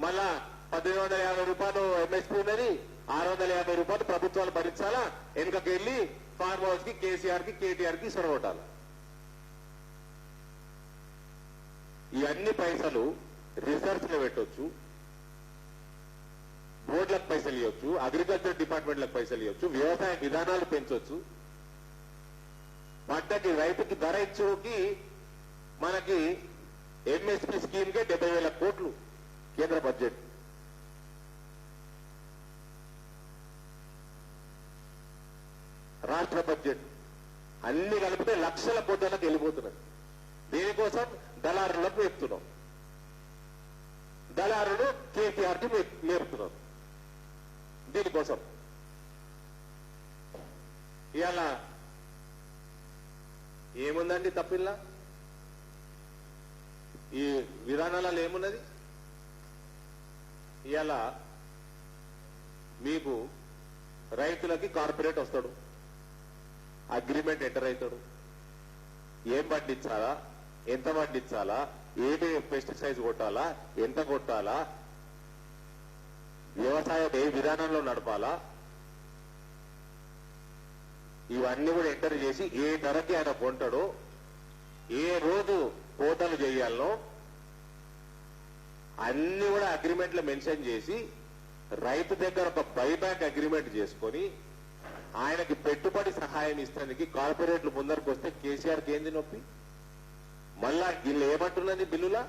మళ్ళా 1,850 రూపాయలు ఎంఎస్పీ ఉన్నది, 650 రూపాయలు ప్రభుత్వాలు భరించాలా. వెనుకకి వెళ్ళి ఫార్మ్ హౌస్ కి కేసీఆర్ కి కేటీఆర్ కి సొరగొట్టాలి. ఇవన్నీ పైసలు రిసర్చ్ లో పెట్టొచ్చు, బోర్డులకు పైసలు ఇవ్వచ్చు, అగ్రికల్చర్ డిపార్ట్మెంట్లకు పైసలు ఇవ్వచ్చు, వ్యవసాయ విధానాలు పెంచవచ్చు. పంటకి రైతుకి ధర ఇచ్చుకి మనకి ఎంఎస్పీ స్కీమ్ కే 70,000 కోట్లు కేంద్ర బడ్జెట్. రాష్ట్ర బడ్జెట్ అన్ని కలిపితే లక్షల కోట్లకు వెళ్ళిపోతున్నది. దీనికోసం దళారులకు మేపుతున్నాం, దళారులు కేటీఆర్ కి మేపుతున్నారు. దీనికోసం ఇవాళ ఏముందండి తప్పిల్లా? ఈ విధానాలలో ఏమున్నది? ఇవాళ మీకు రైతులకి కార్పొరేట్ వస్తాడు, అగ్రిమెంట్ ఎంటర్ అవుతాడు, ఏం పండించాలా, ఎంత పండించాలా, ఏమి పెస్టిసైడ్స్ కొట్టాలా, ఎంత కొట్టాలా, వ్యవసాయం ఏ విధానంలో నడపాలా, ఇవన్నీ కూడా ఎంటర్ చేసి ఏ ధరకి ఆయన కొంటాడో, ఏ రోజు కోతలు చేయాలనో అన్ని కూడా అగ్రిమెంట్ లో మెన్షన్ చేసి రైతు దగ్గర ఒక బైబ్యాక్ అగ్రిమెంట్ చేసుకొని ఆయనకి పెట్టుబడి సహాయం ఇస్తానికి కార్పొరేట్లు ముందరకు వస్తే కేసీఆర్కి ఏంది నొప్పి? మళ్ళా వీళ్ళు ఏమంటున్నది బిల్లులా?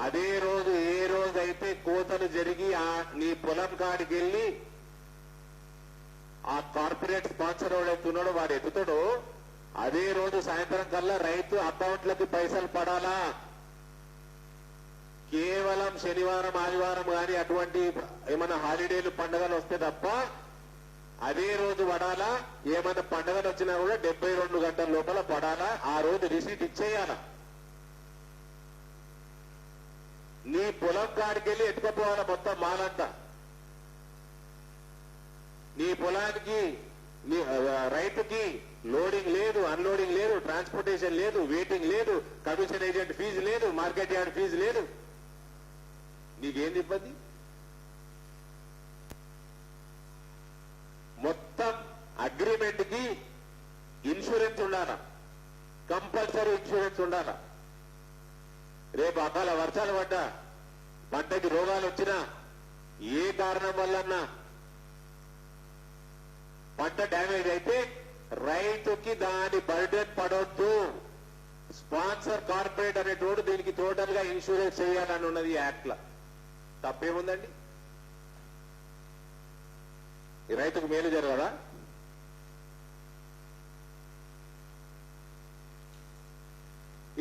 అదే రోజు ఏ రోజైతే కోతలు జరిగి నీ పొలం కాడికి వెళ్ళి ఆ కార్పొరేట్ స్పాన్సర్ ఎవడైతున్నాడో వాడు ఎత్తుతాడో అదే రోజు సాయంత్రం కల్లా రైతు అకౌంట్లకి పైసలు పడాలా. కేవలం శనివారం ఆదివారం కానీ అటువంటి ఏమైనా హాలిడేలు పండుగలు వస్తే తప్ప అదే రోజు పడాలా, ఏమైనా పండుగలు వచ్చినా కూడా 72 గంటల లోపల పడాలా, ఆ రోజు రిసీట్ ఇచ్చేయాలా. నీ పొలం కాడికెళ్ళి ఎత్తుకపోవాలా మొత్తం మాలంతా. నీ పొలానికి నీ రైతుకి లోడింగ్ లేదు, అన్లోడింగ్ లేదు, ట్రాన్స్పోర్టేషన్ లేదు, వెయిటింగ్ లేదు, కమిషన్ ఏజెంట్ ఫీజు లేదు, మార్కెట్ యార్డ్ ఫీజు లేదు. నీకేంది ఇబ్బంది? మొత్తం అగ్రిమెంట్ కి ఇన్సూరెన్స్ ఉండాలా, కంపల్సరీ ఇన్సూరెన్స్ ఉండాలా. రేపు అకాల వర్షాలు పడ్డా, పంటకి రోగాలు వచ్చినా, ఏ కారణం వల్లన్నా పంట డ్యామేజ్ అయితే రైతుకి దాని బర్డెన్ పడొద్దు. స్పాన్సర్ కార్పొరేట్ అనేటోడు దీనికి టోటల్ గా ఇన్సూరెన్స్ చేయాలని ఉన్నది యాక్ట్ లా. తప్పేముందండి? ఈ రైతుకు మేలు జరగదా?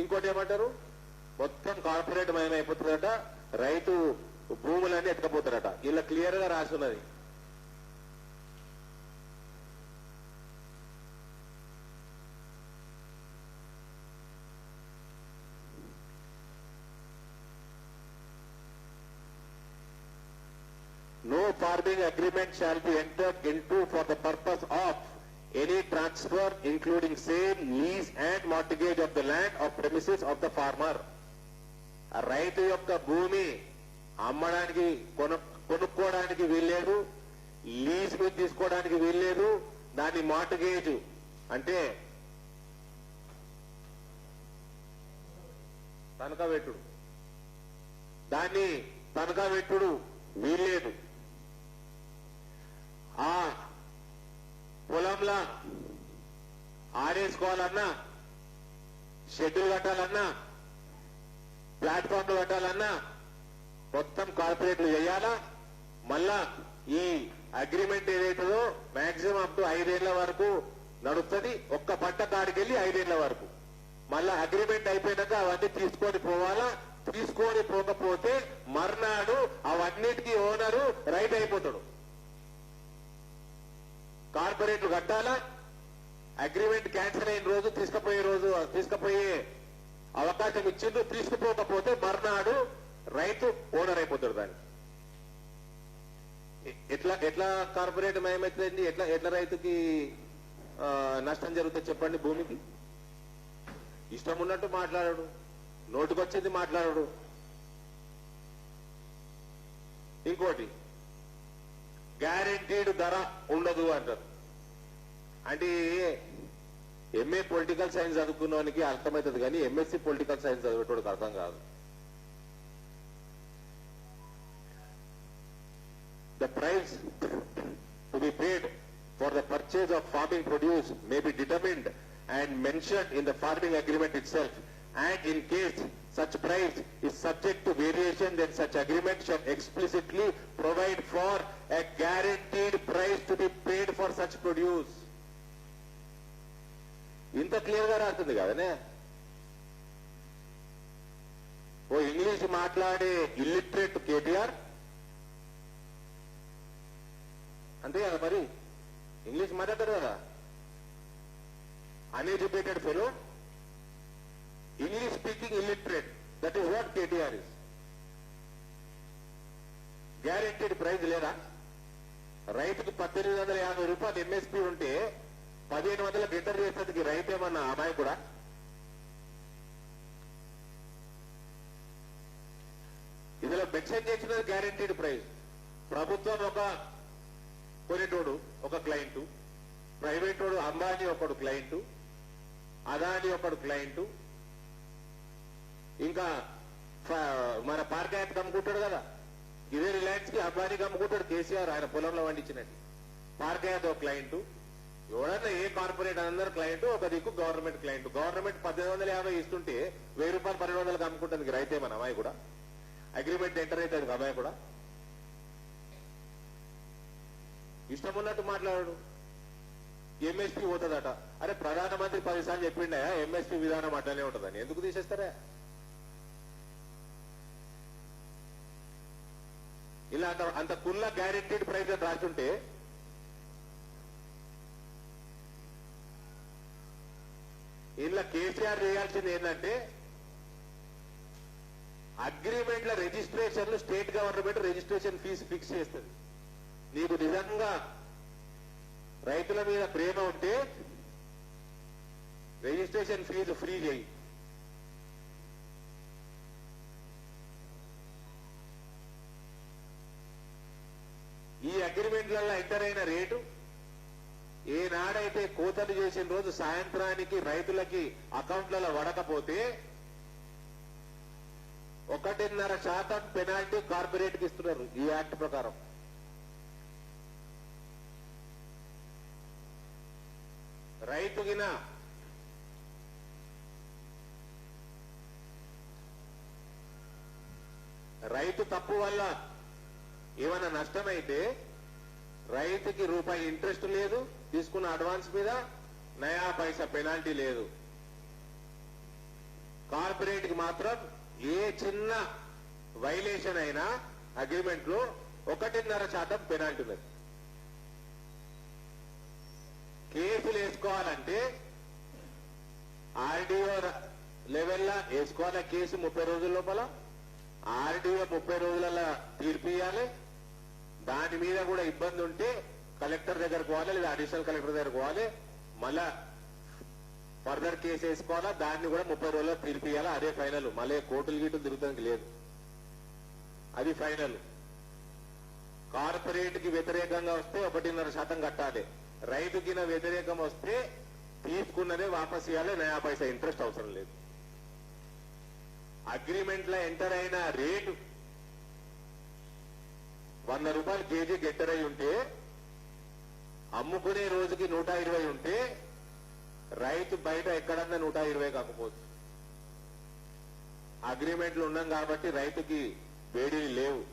ఇంకోటి ఏమంటారు, మొత్తం కార్పొరేట్ మయమైపోతుందట, రైతు భూములన్నీ ఎత్తుకపోతారట. ఇలా క్లియర్ గా రాసున్నది. No farming agreement shall be entered into for the purpose of any transfer, including sale, lease and mortgage of the land or premises of the farmer. ఆ రైతు యొక్క భూమి అమ్మడానికి కొనుక్కోవడానికి వీల్లేదు, లీజ్ మీద తీసుకోవడానికి వీల్లేదు. దాన్ని మార్టగేజ్ అంటే తనఖా పెట్టుడు, దాన్ని తనఖా పెట్టుడు వీల్లేదు. ఆ పొలంలో ఆడేసుకోవాలన్నా, షెడ్యూల్ కట్టాలన్నా, ప్లాట్ఫామ్లు కట్టాలన్నా మొత్తం కార్పొరేట్లు చేయాలా. మళ్ళా ఈ అగ్రిమెంట్ ఏదైతుందో మాక్సిమం అప్ టు 5 ఏళ్ల వరకు నడుస్తుంది. ఒక్క పంట కాడికెళ్ళి 5 ఏళ్ల వరకు. మళ్ళా అగ్రిమెంట్ అయిపోయినాక అవన్నీ తీసుకొని పోవాలా. తీసుకొని పోకపోతే మర్నాడు అవన్నిటికీ ఓనరు రైట్ అయిపోతాడు. కార్పొరేట్లు కట్టాలా. అగ్రిమెంట్ క్యాన్సిల్ అయిన రోజు తీసుకుపోయే అవకాశం ఇచ్చిండు. తీసుకుపోకపోతే మర్నాడు రైతు ఓనర్ అయిపోతాడు. దాన్ని ఎట్లా కార్పొరేట్ మయమవుతుంది? ఎట్లా రైతుకి నష్టం జరుగుతుంది చెప్పండి? భూమికి ఇష్టం ఉన్నట్టు మాట్లాడాడు, నోటుకొచ్చింది మాట్లాడాడు. ఇంకోటి గ్యారెంటీడ్ ధర ఉండదు అంటారు. అంటే ఎంఏ పొలిటికల్ సైన్స్ చదువుకున్నవానికి అర్థమవుతుంది, కానీ ఎంఎస్సీ పొలిటికల్ సైన్స్ చదివేటోడికి అర్థం కాదు. The price to be paid for the purchase of farming produce may be determined and mentioned in the farming agreement itself, and in case such price is subject to variation, then such agreement shall explicitly provide for a guaranteed price to be paid for such produce. ఇంత clear గా రాస్తుంది కదనే. ఓ English మాట్లాడే illiterate KTR అంతే కదా, మరి English మాట్లాడతారు కదా. Uneducated fellow, English speaking illiterate, that is what KTR is. Guaranteed price లేదా? రైతుకు 1850 రూపాయలు ఎంఎస్పీ ఉంటే 1500 గిటర్ చేసేందుకు రైతు ఏమన్నా అమ్మాయి కూడా? ఇందులో మెన్షన్ చేసినది గ్యారెంటీడ్ ప్రైజ్. ప్రభుత్వం ఒక కొనేటోడు ఒక క్లయింటు, ప్రైవేట్ వాడు అంబానీ ఒకడు క్లయింటు, అదాని ఒకడు క్లయింటు, ఇంకా మన పార్క్ అమ్ముకుంటాడు కదా. ఇదే రిలయన్స్ కి అంబానీకి అమ్ముకుంటాడు కేసీఆర్, ఆయన పొలంలో పండించినట్టు. పార్క్ ఒక క్లయింటు. ఎవడన్నా ఏ కార్పొరేట్ అందరు క్లయింట్, ఒక దిక్కు గవర్నమెంట్ క్లయింట్. గవర్నమెంట్ 1850 ఇస్తుంటే 1000 రూపాయలు 1200 అమ్ముకుంటుంది రైతే మన అమ్మాయి కూడా. అగ్రిమెంట్ ఎంటర్ అవుతుంది అమ్మాయి కూడా. ఇష్టం ఉన్నట్టు మాట్లాడాడు. ఎంఎస్పీ పోతుందట. అరే ప్రధానమంత్రి 10 సార్లు చెప్పిండా ఎంఎస్పీ విధానం అట్లనే ఉంటుందని, ఎందుకు తీసేస్తారా? ఇలా అంత కుల్ల గ్యారెంటీడ్ ప్రైజ్ రాస్తుంటే ఇంట్లో కేసీఆర్ చేయాల్సింది ఏంటంటే అగ్రిమెంట్ల రిజిస్ట్రేషన్లు state government registration fee fix చేస్తుంది. నీకు నిజంగా రైతుల మీద ప్రేమ ఉంటే రిజిస్ట్రేషన్ ఫీజు ఫ్రీ చేయి. ఈ అగ్రిమెంట్లలో ఎంటర్ అయిన రేటు ఏనాడైతే కోతలు చేసిన రోజు సాయంత్రానికి రైతులకి అకౌంట్లలో పడకపోతే 1.5% పెనాల్టీ కార్పొరేట్ కి ఇస్తున్నారు ఈ యాక్ట్ ప్రకారం. రైతుగిన రైతు తప్పు వల్ల ఏమైనా నష్టమైతే రైతుకి రూపాయి ఇంట్రెస్ట్ లేదు, తీసుకున్న అడ్వాన్స్ మీద నయా పైసా పెనాల్టీ లేదు. కార్పొరేట్ కి మాత్రం ఏ చిన్న వైలేషన్ అయినా అగ్రిమెంట్ లో 1.5% పెనాల్టీ ఉన్నది. కేసులు వేసుకోవాలంటే ఆర్డీఓ లెవెల్లా వేసుకోవాలి. కేసు 30 రోజుల లోపల ఆర్డీఓ 30 రోజులలో తీర్పు ఇవ్వాలి. దాని మీద కూడా ఇబ్బంది ఉంటే కలెక్టర్ దగ్గరకు పోవాలి, లేదా అడిషనల్ కలెక్టర్ దగ్గరకు పోవాలి. మళ్ళా ఫర్దర్ కేసు వేసుకోవాలా, దాన్ని కూడా 30 రోజుల్లో తీర్పు ఇవ్వాలి. అదే ఫైనల్. మళ్ళీ కోర్టులు గీటులు తిరుగుతానికి లేదు, అది ఫైనల్. కార్పొరేట్ కి వ్యతిరేకంగా వస్తే 1.5% కట్టాలి. రైతుకి వ్యతిరేకం వస్తే తీసుకున్నదే వాపస్ ఇవ్వాలి, నయా పైసా ఇంట్రెస్ట్ అవసరం లేదు. అగ్రిమెంట్ లో ఎంటర్ అయిన రేటు 100 రూపాయలు కేజీకి ఎంటర్ అయి ఉంటే అమ్ముకునే రోజుకి 120 ఉంటే రైతు బయట ఎక్కడన్నా 120 కాకపోవచ్చు. అగ్రిమెంట్లు ఉన్నాం కాబట్టి రైతుకి వేడీలు లేవు,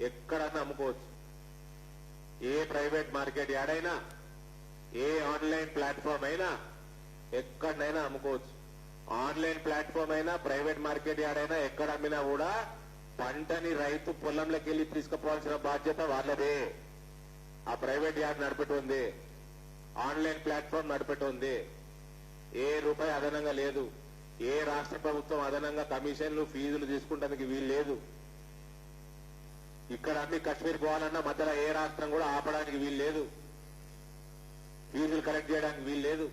ఎక్కడన్నా అమ్ముకోవచ్చు. ఏ ప్రైవేట్ మార్కెట్ యాడైనా, ఏ ఆన్లైన్ ప్లాట్ఫామ్ అయినా ఎక్కడైనా అమ్ముకోవచ్చు. ఆన్లైన్ ప్లాట్ఫామ్ అయినా, ప్రైవేట్ మార్కెట్ యాడైనా ఎక్కడ అమ్మినా కూడా పంటని రైతు పొలంలోకి వెళ్లి తీసుకుపోవాల్సిన బాధ్యత వాళ్ళదే. ఆ ప్రైవేట్ యార్డ్ నడిపెట్టుంది, ఆన్లైన్ ప్లాట్ఫామ్ నడిపెట్టుంది. ఏ రూపాయి అదనంగా లేదు. ఏ రాష్ట్ర ప్రభుత్వం అదనంగా కమిషన్లు ఫీజులు తీసుకుంటానికి వీలు లేదు. ఇక్కడ అన్ని కశ్మీర్ పోవాలన్నా మధ్యలో ఏ రాష్ట్రం కూడా ఆపడానికి వీలు లేదు, ఫీజులు కలెక్ట్ చేయడానికి వీలు లేదు.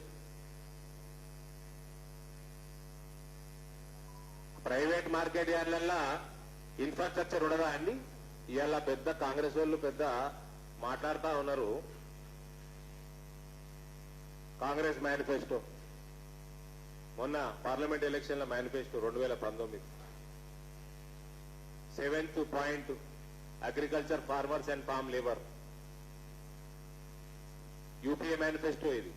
ప్రైవేట్ మార్కెట్ యార్డ్లల్లో ఇన్ఫ్రాస్ట్రక్చర్ ఉండదా అండి? ఇవాళ పెద్ద కాంగ్రెస్ వాళ్ళు పెద్ద మాట్లాడుతా ఉన్నారు. కాంగ్రెస్ మేనిఫెస్టో, మొన్న పార్లమెంట్ ఎలక్షన్ల manifesto 2019 7th point agriculture farmers and farm labour. UPA manifesto ఇది.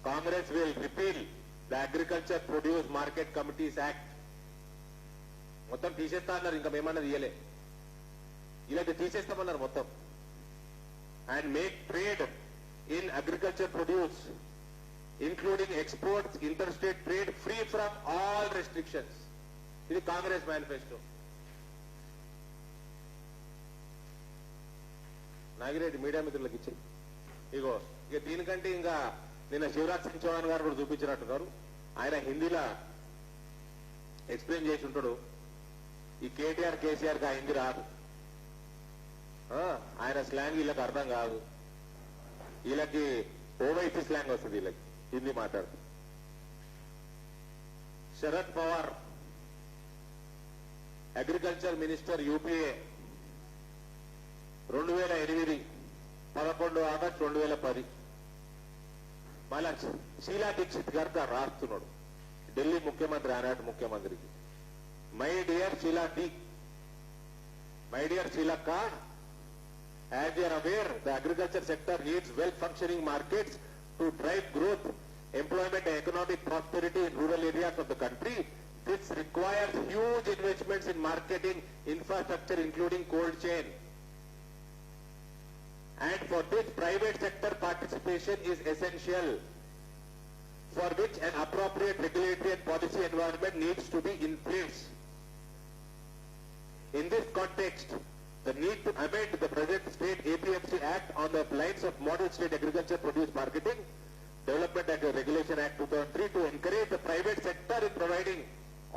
Congress will repeal the agriculture produce market committees act. మొత్తం తీసేస్తా అన్నారు, ఇంకా మేమన్నది ఇయ్యలే. ఇలాంటి తీసేస్తామన్నారు మొత్తం. And make trade in agriculture produce including exports, interstate trade free from all restrictions. ఇది కాంగ్రెస్ మేనిఫెస్టో. నాగిరెడ్డి మీడియా మిత్రులకు ఇచ్చి ఇగో ఇక దీనికంటే ఇంకా నిన్న శివరాజ్ సింగ్ చౌహాన్ గారు కూడా చూపించినట్టున్నారు. ఆయన హిందీలో ఎక్స్ప్లెయిన్ చేసి ఉంటాడు. ఈ కేటీఆర్ కేసీఆర్ కి ఆ హిందీ రాదు, ఆయన స్లాంగ్ వీళ్ళకి అర్థం కాదు. వీళ్ళకి ఓవైసీ స్లాంగ్ వస్తుంది, వీళ్ళకి హిందీ మాట్లాడుతుంది. Sharad Pawar agriculture minister UPA 2008 11 August 2010. మళ్ళా షీలా దీక్షిత్ గారితో రాస్తున్నాడు ఢిల్లీ ముఖ్యమంత్రి, ఆనాటి ముఖ్యమంత్రికి. మై డియర్ షీలక్క, as you are aware, the agriculture sector needs well-functioning markets to drive growth, employment and economic prosperity in rural areas of the country. This requires huge investments in marketing infrastructure, including cold chain. And for this, private sector participation is essential, for which an appropriate regulatory and policy environment needs to be in place. In this context, the need to amend the present state APMC Act on the lines of model state agriculture produce marketing Development Act, Regulation Act 2003 to encourage the private sector in providing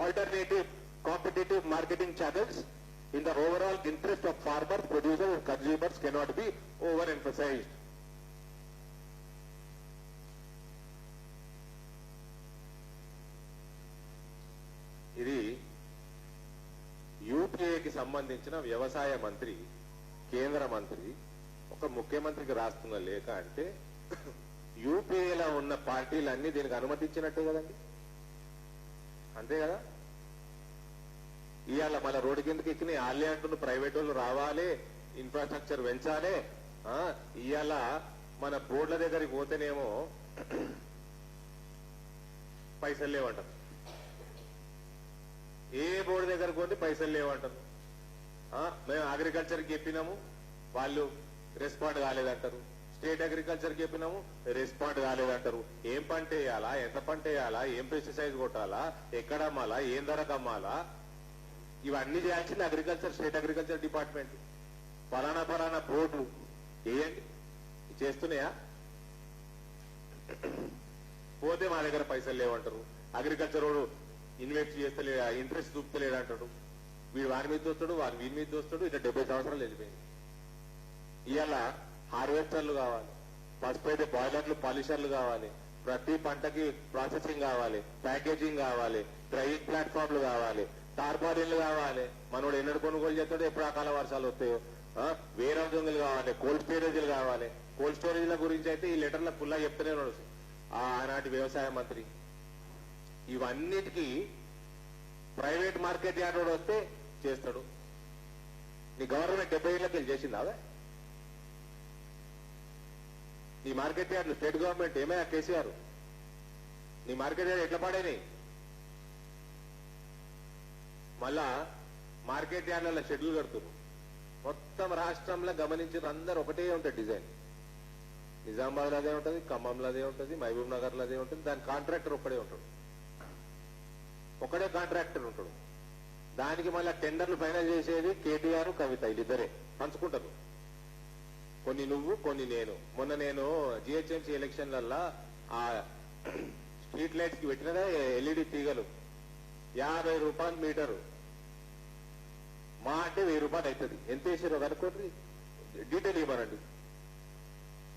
alternative competitive marketing channels in the overall interest of farmers, producers and consumers cannot be overemphasized. ఇది యూపీఏకి సంబంధించిన వ్యవసాయ మంత్రి, కేంద్ర మంత్రి ఒక ముఖ్యమంత్రికి రాస్తున్న లేఖ అంటే యూపీఏలో ఉన్న పార్టీలన్నీ దీనికి అనుమతించినట్టే కదండి, అంతే కదా. ఇవాళ మన రోడ్డు కిందకి ఎక్కిన ఆళ్ళే అంటున్న ప్రైవేట్ వాళ్ళు రావాలి, ఇన్ఫ్రాస్ట్రక్చర్ పెంచాలి. ఇవాళ మన బోర్డుల దగ్గరికి పోతేనేమో పైసలు లేవంటారు, ఏ బోర్డు దగ్గరకు పోతే పైసలు లేవంటారు. మేము అగ్రికల్చర్కి చెప్పినాము, వాళ్ళు రెస్పాండ్ కాలేదంటారు. స్టేట్ అగ్రికల్చర్కి చెప్పినాము, రెస్పాండ్ కాలేదంటారు. ఏం పంట వేయాలా, ఎంత పంట వేయాలా, ఏం పెస్టిసైడ్ కొట్టాలా, ఎక్కడ అమ్మాలా, ఏం ధరకు అమ్మాలా, ఇవన్నీ చేయాల్సింది అగ్రికల్చర్, స్టేట్ అగ్రికల్చర్ డిపార్ట్మెంట్. ఫలానా బోర్డు వేయండి, చేస్తున్నాయా? పోతే మా దగ్గర పైసలు లేవంటారు. అగ్రికల్చర్ వాడు ఇన్వెస్ట్ చేస్తలే, ఇంట్రెస్ట్ చూపుతలేడు అంటాడు. వీడు వారి మీద చూస్తాడు, వారి వీరి మీద చూస్తాడు. ఇట్లా 70 సంవత్సరాలు వెళ్ళిపోయింది. ఇవాళ హార్వెస్టర్లు కావాలి, పసుపు అయితే బాయిలర్లు, పాలిషర్లు కావాలి, ప్రతి పంటకి ప్రాసెసింగ్ కావాలి, ప్యాకేజింగ్ కావాలి, డ్రైవింగ్ ప్లాట్ఫామ్లు కావాలి, టార్పాలిన్లు కావాలి. మనోడు ఎన్నడు కొనుగోలు చేస్తాడో, ఎప్పుడు అకాల వర్షాలు వస్తాయో. వేరే దొంగలు కావాలి, కోల్డ్ స్టోరేజీలు కావాలి. కోల్డ్ స్టోరేజీల గురించి అయితే ఈ లెటర్ల ఫుల్లా చెప్తూనే ఉన్నాడు ఆనాటి వ్యవసాయ మంత్రి. ఇవన్నిటికీ ప్రైవేట్ మార్కెట్ యార్డ్ వస్తే చేస్తాడు. నీ గవర్నమెంట్ 70 ఏళ్ళకి వెళ్ళి చేసిందా? నీ మార్కెట్ యార్డ్ స్టేట్ గవర్నమెంట్ ఏమయ్యా కేసీఆర్, నీ మార్కెట్ యార్డ్ ఎట్లా పడేనాయి? మళ్ళా మార్కెట్ యార్డ్ల షెడ్యూల్ కడుతున్నారు. మొత్తం రాష్ట్రంలో గమనించిన అందరూ ఒకటే ఉంటుంది డిజైన్. నిజామాబాద్ లో అదే ఉంటుంది, ఖమ్మంలో అదే ఉంటుంది, మహబూబ్ నగర్ లో అదే ఉంటుంది. దాని కాంట్రాక్టర్ ఒకడే ఉంటాడు, ఒకడే కాంట్రాక్టర్ ఉంటాడు. దానికి మళ్ళీ టెండర్లు ఫైనల్ చేసేది కేటీఆర్, కవిత, వీళ్ళిద్దరే పంచుకుంటారు. కొన్ని నువ్వు, కొన్ని నేను. మొన్న నేను జిహెచ్ఎంసీ ఎలక్షన్లల్లా ఆ స్ట్రీట్ లైట్స్ కి పెట్టినదా ఎల్ఈడి తీగలు 50 రూపాయలు మీటరు, మా అంటే 1000 రూపాయలు అవుతుంది. ఎంత వేసారో కనుక్కోండి, డీటెయిల్ ఇవ్వనండి.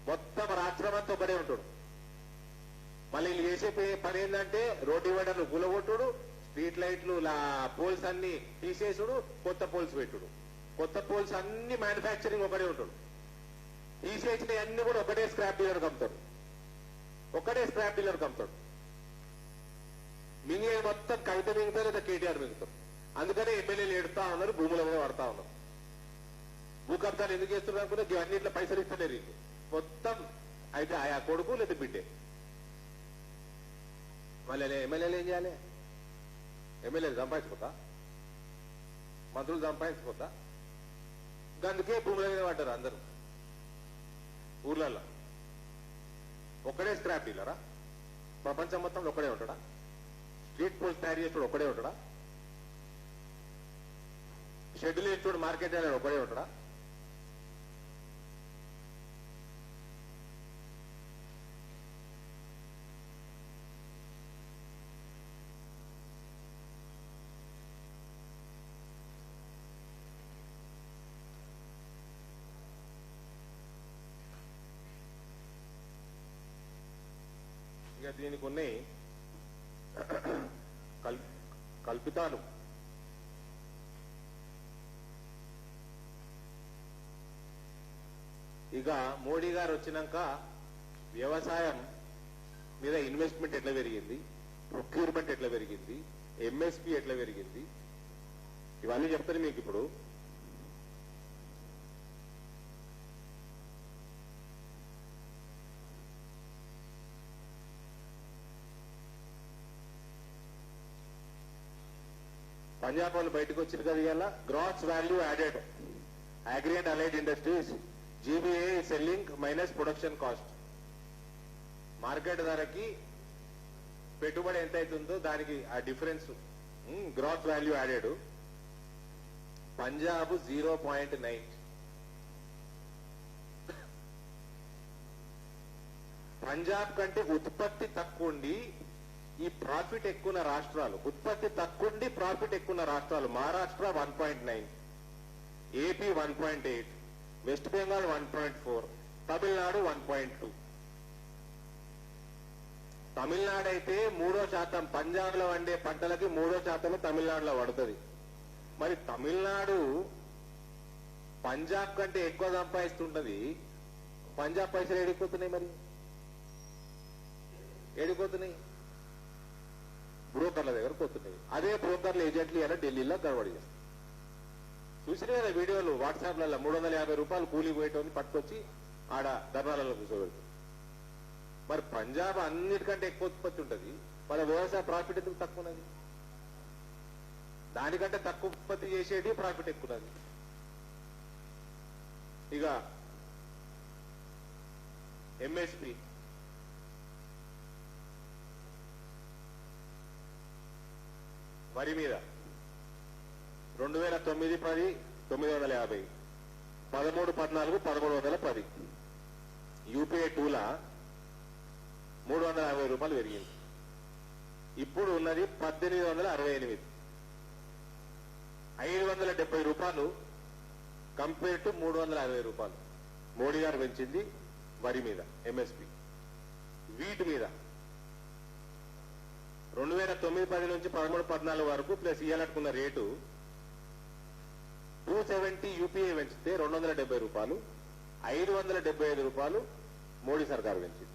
మొత్తం రాష్ట్రం అంతా ఒకడే ఉంటాడు. మళ్ళీ వీళ్ళు చేసే పని ఏంటంటే రోడ్ డివైడర్లు కూలగొట్టుడు, స్ట్రీట్ లైట్లు పోల్స్ అన్ని తీసేసుడు, కొత్త పోల్స్ పెట్టుడు. కొత్త పోల్స్ అన్ని మ్యానుఫ్యాక్చరింగ్ ఒకడే ఉంటాడు. తీసేసిన అన్ని కూడా ఒకటే స్క్రాప్ డీలర్ కమ్ముతాడు, ఒకటే స్క్రాప్ డీలర్ కమ్ముతాడు. మింగే మొత్తం కవిత మింగుతారు, లేదా కేటీఆర్ మింగుతారు. అందుకనే ఎమ్మెల్యేలు ఎడుతా ఉన్నారు, భూముల మీద పడతా ఉన్నారు. భూ కబ్జాలు ఎందుకు చేస్తున్నారు అనుకున్నా, ఇవన్నిట్లో పైసలు ఇస్తలేరు వీళ్ళు మొత్తం. అయితే ఆయా కొడుకు లేదా బిడ్డే. మళ్ళీ ఎమ్మెల్యేలు ఏం చేయాలి? ఎమ్మెల్యేలు సంపాదించుకోతా, మంత్రులు సంపాదించుకోతా. అందుకే భూముల మీద పడ్డారు అందరూ ఊర్లలో. ఒక్కడే స్క్రాప్ డీలరా? ప్రపంచం మొత్తంలో ఒక్కడే ఉంటాడా? స్ట్రీట్ పోల్స్ తయారు చేస్తాడు ఒక్కడే ఉంటాడా? షెడ్యూల్ వేస్తాడు మార్కెట్ యార్డ్ ఒక్కడే ఉంటాడా? ఇక దీనికి ఉన్నాయి కల్పితాలు. ఇక మోడీ గారు వచ్చినాక వ్యవసాయం మీద ఇన్వెస్ట్మెంట్ ఎట్లా పెరిగింది, ప్రొక్యూర్మెంట్ ఎట్లా పెరిగింది, ఎంఎస్పీ ఎట్లా పెరిగింది, ఇవన్నీ చెప్తాను మీకు ఇప్పుడు. పంజాబ్ వాళ్ళు బయటకు వచ్చారు కదా ఇవాళ. Gross value added agri and allied industries GBA selling minus production cost. Market ధరకి పెట్టుబడి ఎంత అవుతుందో దానికి ఆ difference gross value added. Punjab 0.9, Punjab కంటే ఉత్పత్తి తక్కువ ఉండి ఈ ప్రాఫిట్ ఎక్కువ రాష్ట్రాలు, ఉత్పత్తి తక్కువ ఉండి ప్రాఫిట్ ఎక్కువ రాష్ట్రాలు మహారాష్ట్ర 1.9, ఏపీ 1.8, వెస్ట్ బెంగాల్ 1.4, తమిళనాడు 1.2. తమిళనాడు అయితే 3% పంజాబ్ లో వండే పంటలకి 3% తమిళనాడులో పడుతుంది. మరి తమిళనాడు పంజాబ్ కంటే ఎక్కువ సంపాదిస్తుంటది, పంజాబ్ పైసలు ఏడిపోతున్నాయి, మరి ఏడిపోతున్నాయి బ్రోకర్ల దగ్గర పోతున్నాయి. అదే బ్రోకర్ల ఏజెంట్లు ఇలా ఢిల్లీలో గడబడి చేస్తారు. చూసినా కదా వీడియోలు వాట్సాప్లలో 350 రూపాయలు కూలీ పోయేటోని పట్టుకొచ్చి ఆడ ధర్నాలలో కూర్చోబెడుతుంది. మరి పంజాబ్ అన్నిటికంటే ఎక్కువ ఉత్పత్తి ఉంటుంది, వాళ్ళ వ్యవసాయ ప్రాఫిట్ ఎందుకు తక్కువ ఉన్నది? దానికంటే తక్కువ ఉత్పత్తి చేసేది ప్రాఫిట్ ఎక్కువ ఉన్నది. ఇక ఎంఎస్పి వరి మీద 2009-10 950, 13-14 1310, యూపీఐ 2లా 350 రూపాయలు పెరిగింది. ఇప్పుడు ఉన్నది 1868, 570 రూపాయలు కంపేర్ టు 350 రూపాయలు మోడీ గారు పెంచింది వరి మీద ఎంఎస్పి. వీటి మీద 2009-10 నుంచి 13-14 వరకు ప్లస్ ఇయ్యాలనుకున్న రేటు 270 యూపీఐ పెంచితే 270 రూపాయలు, 575 రూపాయలు మోడీ సర్కారు పెంచింది.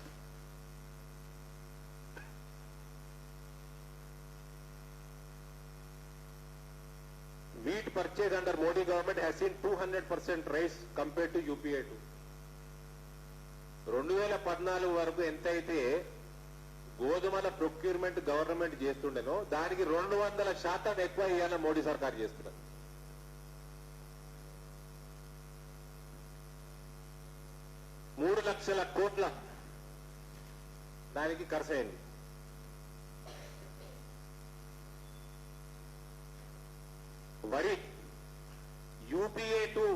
Wheat purchase under Modi government has seen 200% rise compared to UPA 2. 2014 వరకు ఎంతైతే గోధుమల ప్రొక్యూర్మెంట్ గవర్నమెంట్ చేస్తుండేనో దానికి 200% ఎక్కువ ఇవాళ మోడీ సర్కార్ చేస్తున్నారు. $3 లక్షల కోట్ల దానికి ఖర్చు అయింది. వరి యూపీఏ 2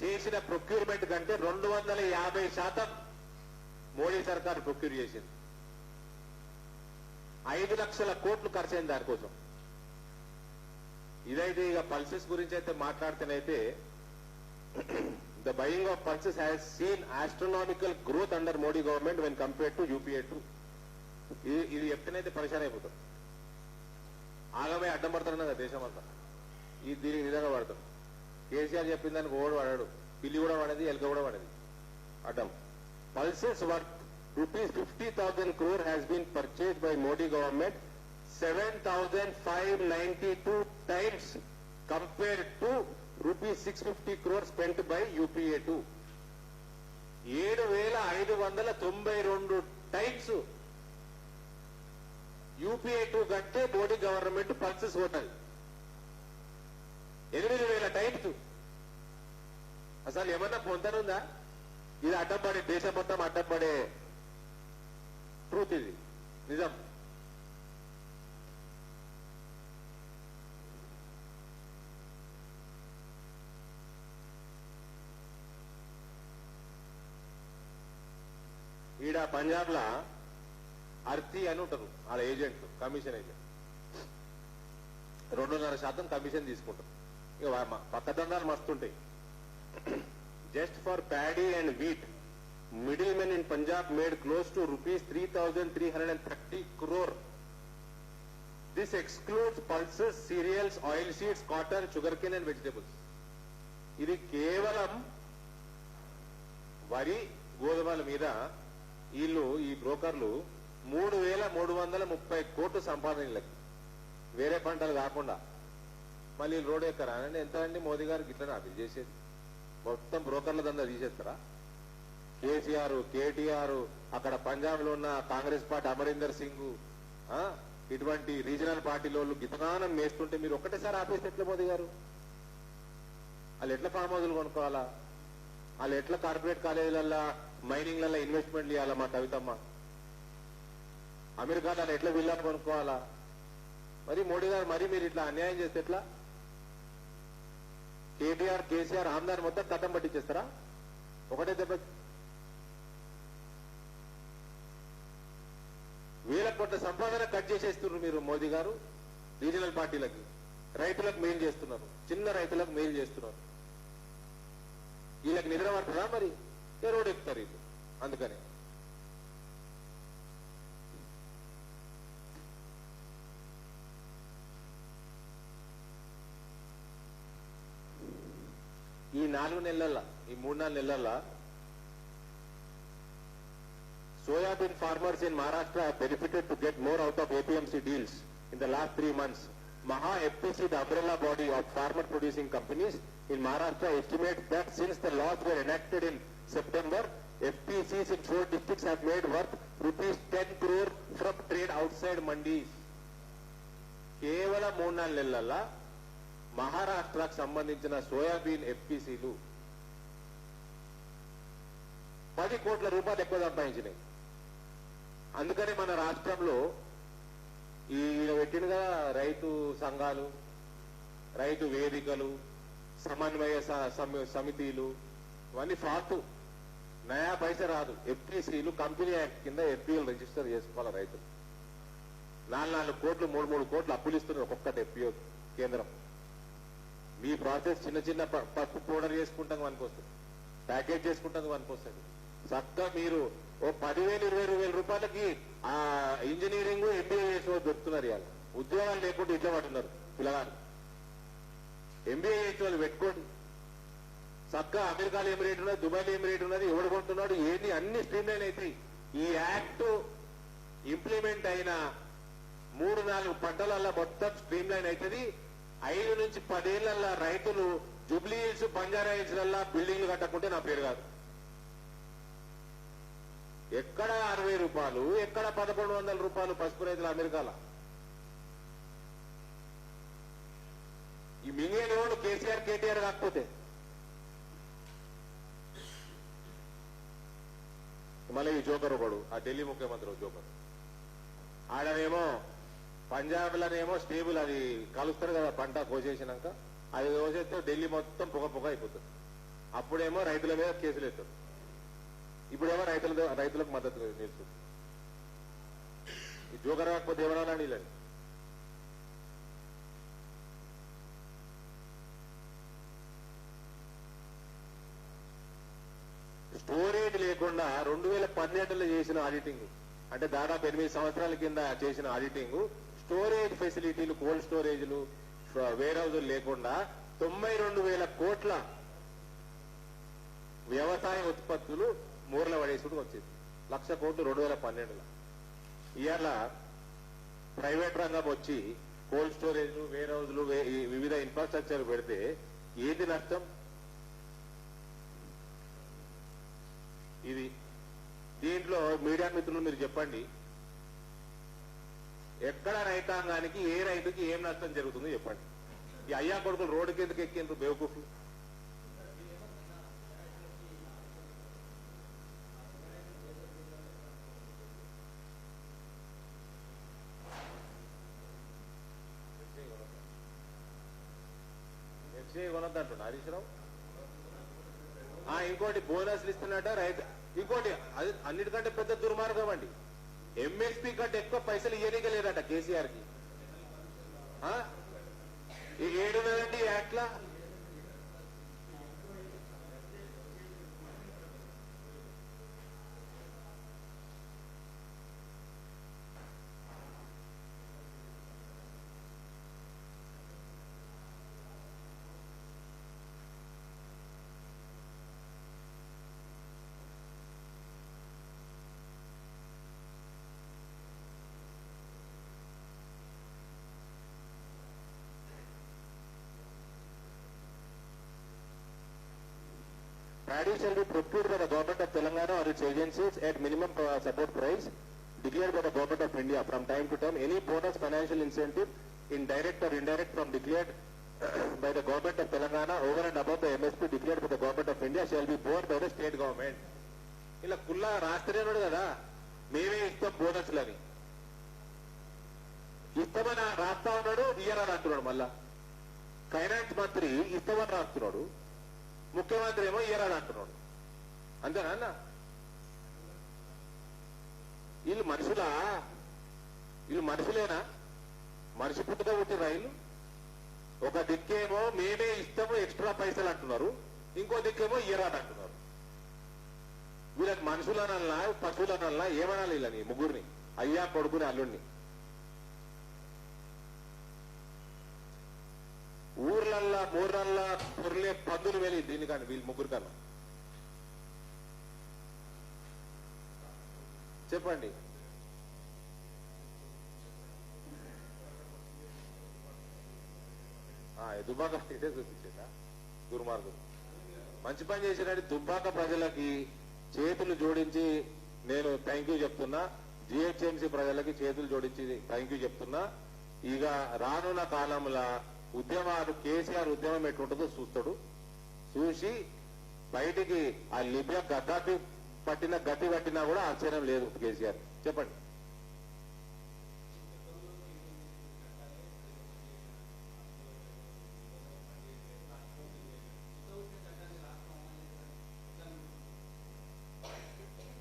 చేసిన ప్రొక్యూర్మెంట్ కంటే 250% మోడీ సర్కార్ ప్రొక్యూర్ చేసింది. 5 లక్షల కోట్లు ఖర్చయింది దానికోసం. ఇదైతే ఇక పల్సెస్ గురించి అయితే మాట్లాడితేనైతే the buying of pulses has seen astronomical growth under Modi government when compared to UPA 2. ఇది చెప్తేనైతే పరిశాన్ అయిపోతాం. ఆగమే అడ్డం పడతారన్న కదా దేశం అంతా, ఈ దీనికి నిజంగా పడతాం. కేసీఆర్ చెప్పిన దానికి ఓడు పడాడు, పిల్లి కూడా పడేది, ఎలుక కూడా పడేది అడ్డం. Pulses worth ₹50,000 crore has been purchased by Modi government 7,592 times compared to ₹650 crore spent by UPA 2. 7,592 times UPI 2 కంటే మోడీ గవర్నమెంట్ పల్సెస్ పోతాయి. 8,000 టైమ్స్. అసలు ఏమన్నా పొందనుందా? ఇది అడ్డంపడే, దేశం మొత్తం అడ్డంపడే ట్రూత్, ఇది నిజం. ఈడ పంజాబ్ లా అర్తి అని ఉంటారు వాళ్ళ ఏజెంట్, కమిషన్ ఏజెంట్. 2.5% కమిషన్ తీసుకుంటారు. ఇక పక్కదండాలు మస్తుంటాయి. Just for paddy and wheat middle men in Punjab made close to ₹3,330 crore. This excludes pulses, cereals, oil seeds, cotton, sugar cane and vegetables. ఇది కేవలం వరి గోధుమల మీద వీళ్ళు ఈ బ్రోకర్లు 3,330 కోట్లు సంపాదనలకి, వేరే పంటలు కాకుండా. మళ్ళీ రోడ్ ఎక్కరా అని ఎంత అండి మోదీ గారు గిట్లనే అభిల్ చేసేది? మొత్తం బ్రోకర్ల దందా తీసేస్తారా? కేసీఆర్, కేటీఆర్, అక్కడ పంజాబ్ లో ఉన్న కాంగ్రెస్ పార్టీ అమరీందర్ సింగ్, ఇటువంటి రీజనల్ పార్టీలో గితనానం వేస్తుంటే మీరు ఒక్కటేసారి ఆపేస్తే ఎట్లా మోదీ గారు? వాళ్ళు ఎట్లా ఫామ్ హౌజులు కొనుక్కోవాలా? వాళ్ళు ఎట్లా కార్పొరేట్ కాలేజీలల్లో మైనింగ్లలో ఇన్వెస్ట్మెంట్లు ఇవ్వాలా? మా కవితమ్మ అమెరికాలో ఎట్లా విల్లా కొనుక్కోవాలా? మరి మోడీ గారు మరి మీరు ఇట్లా అన్యాయం చేస్తే ఎట్లా? కేటీఆర్, కేసీఆర్ ఆంధ్రాన్ని మొత్తం కట్టం పట్టించేస్తారా ఒకటే దెబ్బ? కోట్ల సంపాదన కట్ చేసేస్తున్నారు మీరు మోదీ గారు. రీజనల్ పార్టీలకి రైతులకు మేలు చేస్తున్నారు, చిన్న రైతులకు మేలు చేస్తున్నారు. వీళ్ళకి నిద్ర పడుతుందా మరి? రోడ్ ఎక్కుతారు వీళ్ళు. అందుకని ఈ 3-4 నెలల soybean farmers in Maharashtra have benefited to get more out of APMC deals in the last 3 months. Maha FPC, the umbrella body of farmer producing companies in Maharashtra, estimates that since the laws were enacted in September, FPCs in 4 districts have made worth rupees 10 crore from trade outside mandis. కేవలం 3-4 నెలల మహారాష్ట్రకు సంబంధించిన soybean ఎఫ్పిసిలు 10 కోట్ల రూపాయలు ఎక్కువ సంపాదించినాయి. అందుకని మన రాష్ట్రంలో ఈ పెట్టినగా రైతు సంఘాలు, రైతు వేదికలు, సమన్వయ సమితిలు ఇవన్నీ ఫాల్తు, నయా పైసా రాదు. ఎఫ్పిసిలు కంపెనీ యాక్ట్ కింద ఎఫ్పిఓలు రిజిస్టర్ చేసుకోవాలి రైతులు. 4 కోట్లు 3 కోట్లు అప్పులు ఇస్తున్నారు ఒక్కొక్కటి ఎఫ్పిఓ కేంద్రం. మీ ప్రాసెస్ చిన్న పప్పు పౌడర్ చేసుకుంటాం పనికొస్తుంది, ప్యాకేజ్ చేసుకుంటాం పనికొస్తుంది. చక్కగా మీరు ఓ 10,000-20,000 రూపాయలకి ఆ ఇంజనీరింగ్ ఎంబీఏ చేసే దొరుకుతున్నారు. ఇవాళ ఉద్యోగాలు లేకుండా ఇట్లా పడుతున్నారు పిల్లగారు. ఎంబీఏ చేసే వాళ్ళు పెట్టుకోండి. చక్కగా అమెరికాలో ఏం రేటు ఉన్నది, దుబాయ్లో ఏం రేటు ఉన్నది, ఎవడు కొంటున్నాడు, ఏంటి అన్ని స్ట్రీమ్ లైన్ అవుతాయి. ఈ యాక్ట్ ఇంప్లిమెంట్ అయిన 3-4 పంటలల్లో మొత్తం స్ట్రీమ్ లైన్ అవుతుంది. 5 నుంచి 10 ఏళ్ల రైతులు జూబ్లీ హిల్స్, బంజారా హిల్స్లల్లా బిల్డింగ్లు కట్టకుంటే నా పేరు కాదు. ఎక్కడ 60 రూపాయలు, ఎక్కడ 1,100 రూపాయలు పసుపు రైతులు అమెరికాలో. ఈ మింగేవాడు కేసీఆర్, కేటీఆర్ కాకపోతే మళ్ళీ ఈ జోకర్ ఒకడు, ఆ ఢిల్లీ ముఖ్యమంత్రి జోకర్. ఆడనేమో పంజాబ్లోనేమో స్టేబుల్, అది కలుస్తారు కదా పంట కోసేసినాక, అది కోసేస్తే ఢిల్లీ మొత్తం పొగ అయిపోతుంది. అప్పుడేమో రైతుల మీద కేసులు ఎత్తారు, ఇప్పుడేమో రైతులకు మద్దతు నిలుస్తుంది. ఈ జోకర్ కాకపోతే ఎవరన్నా నీళ్ళని. స్టోరేజ్ లేకుండా 2012లో చేసిన ఆడిటింగ్, అంటే దాదాపు 8 సంవత్సరాల కింద చేసిన ఆడిటింగ్, స్టోరేజ్ ఫెసిలిటీలు, కోల్డ్ స్టోరేజ్లు, వేర్ హౌజులు లేకుండా 92,000 కోట్ల వ్యవసాయ ఉత్పత్తులు మూరల పడేసుడు వచ్చింది. 1,00,000 కోట్లు 2012లో. ఇవాళ ప్రైవేట్ రంగం వచ్చి కోల్డ్ స్టోరేజ్లు, వేర్ హౌజులు, వివిధ ఇన్ఫ్రాస్ట్రక్చర్ పెడితే ఏది నష్టం? ఇది దీంట్లో మీడియా మిత్రులు మీరు చెప్పండి, ఎక్కడ రైతాంగానికి, ఏ రైతుకి ఏం నష్టం జరుగుతుందో చెప్పండి. ఈ అయ్యా కొడుకులు రోడ్డుకి ఎందుకు ఎక్కిండ్రు బేవకూఫ్లు? కొనద్దంటున్నా హరీష్ రావు. ఇంకోటి బోనస్లు ఇస్తున్నట్ట రైతు. ఇంకోటి అది అన్నిటికంటే పెద్ద దుర్మార్గం అండి, ఎంఎస్పీ కంటే ఎక్కువ పైసలు ఇయ్యనిక లేదట కేసీఆర్ కి. 7 యాక్ట్లా Paddy shall be procured by the government of Telangana or its agencies at minimum support price declared by the government of India from time to time. Any bonus financial incentive, indirect or indirect, from declared by the government of Telangana over and above the MSP declared by the government of India shall be borne by the state government. ఇలా కుల్లా రాష్ట్రేనాడు కదా, మేమే ఇస్తాం బోనస్లని. ఇస్తామని రాస్తా ఉన్నాడు, ఇయ్యరాని అంటున్నాడు. మళ్ళా ఫైనాన్స్ మంత్రి ఇస్తామని రాస్తున్నాడు, ముఖ్యమంత్రి ఏమో ఇయ్యరాని అంటున్నాడు. అంతేనా అన్న? వీళ్ళు మనుషులా? వీళ్ళు మనుషులేనా? మనిషి పుట్టుక పుట్టిన రైలు. ఒక దిక్కేమో మేమే ఇస్తాము ఎక్స్ట్రా పైసలు అంటున్నారు, ఇంకో దిక్కేమో ఇయరాని అంటున్నారు. వీళ్ళకి మనుషులనల్లా పశువులనల్లా ఏమనాలి వీళ్ళని ముగ్గురిని? అయ్యా కొడుకుని అల్లుడిని. ఊర్లల్లా మూర్లల్లా పొర్లే పందులు వెళ్ళి దీనికన్నా వీళ్ళు ముగ్గురు కన్నా చెప్పండి. దుబ్బాక ఇదే చూపించిందా దుర్మార్గుడు? మంచి పని చేసినట్టు దుబ్బాక ప్రజలకి చేతులు జోడించి నేను థ్యాంక్ యూ చెప్తున్నా. జిహెచ్ఎంసీ ప్రజలకి చేతులు జోడించి థ్యాంక్ యూ చెప్తున్నా. ఇక రానున్న కాలంలో ఉద్యమాలు కేసీఆర్ ఉద్యమం ఎట్లుంటుందో చూస్తాడు. చూసి బయటికి ఆ లిబియా గద్దాఫీ పట్టిన గట్టి పట్టినా కూడా ఆశ్చర్యం లేదు కేసీఆర్. చెప్పండి.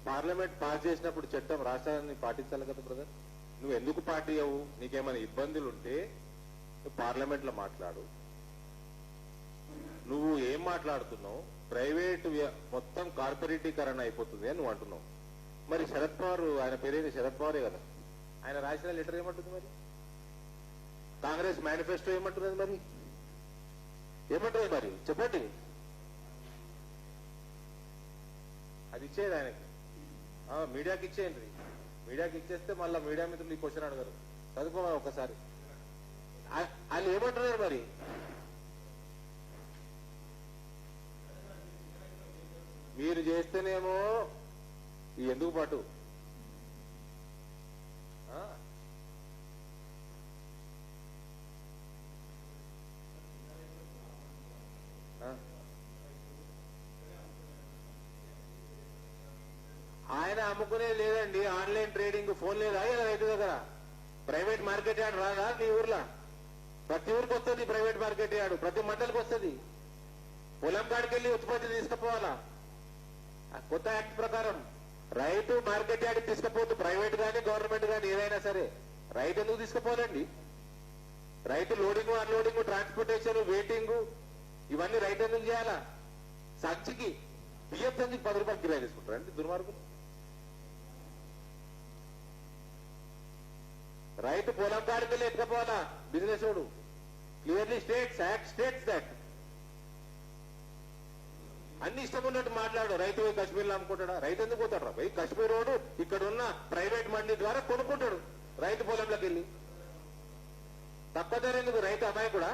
పార్లమెంట్ పాస్ చేసినప్పుడు చట్టం రాష్ట్రాన్ని పాటించాలి కదా బ్రదర్. నువ్వు ఎందుకు పార్టీ అవ్వు? నీకేమైనా ఇబ్బందులు ఉంటే నువ్వు పార్లమెంట్ లో మాట్లాడు. నువ్వు ఏం మాట్లాడుతున్నావు? ప్రైవేట్ మొత్తం కార్పొరేటీకరణ అయిపోతుంది అని నువ్వు అంటున్నావు. మరి శరద్ పవార్, ఆయన పేరేది శరద్ పవారే కదా, ఆయన రాసిన లెటర్ ఏమంటుంది? మరి కాంగ్రెస్ మేనిఫెస్టో ఏమంటున్నది? మరి ఏమంటుంది? మరి చెప్పండి. అది ఇచ్చేది ఆయనకి, మీడియాకి ఇచ్చేయండి. మీడియాకి ఇచ్చేస్తే మళ్ళీ మీడియా మిత్రులు ఈ క్వశ్చన్ అడగరు. చదువుకోవాలి ఒకసారి. వాళ్ళు ఏమంటున్నారు? మరి మీరు చేస్తేనేమో ఈ ఎందుకు పాటు ఆయన అమ్ముకునే లేదండి. ఆన్లైన్ ట్రేడింగ్ ఫోన్ లేదా రైతు దగ్గర? ప్రైవేట్ మార్కెట్ యార్డ్ రాదా మీ ఊర్లో? ప్రతి ఊరికి వస్తుంది ప్రైవేట్ మార్కెట్ యార్డు, ప్రతి మండలికి వస్తుంది. పొలం కాడికి వెళ్ళి ఉత్పత్తి తీసుకుపోవాలా? కొత్త యాక్ట్ ప్రకారం రైతు మార్కెట్ యార్డ్ తీసుకుపోతూ ప్రైవేట్ గానీ గవర్నమెంట్ గానీ ఏదైనా సరే రైతు ఎందుకు తీసుకుపోవాలండి? రైతు లోడింగ్ అన్లోడింగ్ ట్రాన్స్పోర్టేషన్ వెయిటింగ్ ఇవన్నీ రైతు ఎందుకు చేయాలా? సంచికి బియ్యం సంచికి 10 రూపాయలు కిరాయి తీసుకుంటారండి దుర్మార్గులు. రైతు పొలం కాడికి వెళ్ళి ఎత్తుకపోవాలా? బిజినెస్ వాడు clearly states act states that. అన్ని ఇష్టం ఉన్నట్టు మాట్లాడు. రైతు పోయి కశ్మీర్లో అమ్ముకుంటాడా? రైతు ఎందుకు పోతాడు రా? పోయి కశ్మీర్ రోడ్డు ఇక్కడ ఉన్న ప్రైవేట్ మండీ ద్వారా కొనుక్కుంటాడు రైతు పొలంలోకి వెళ్ళి. తక్కువ ధర ఎందుకు? రైతు అమాయకుడా?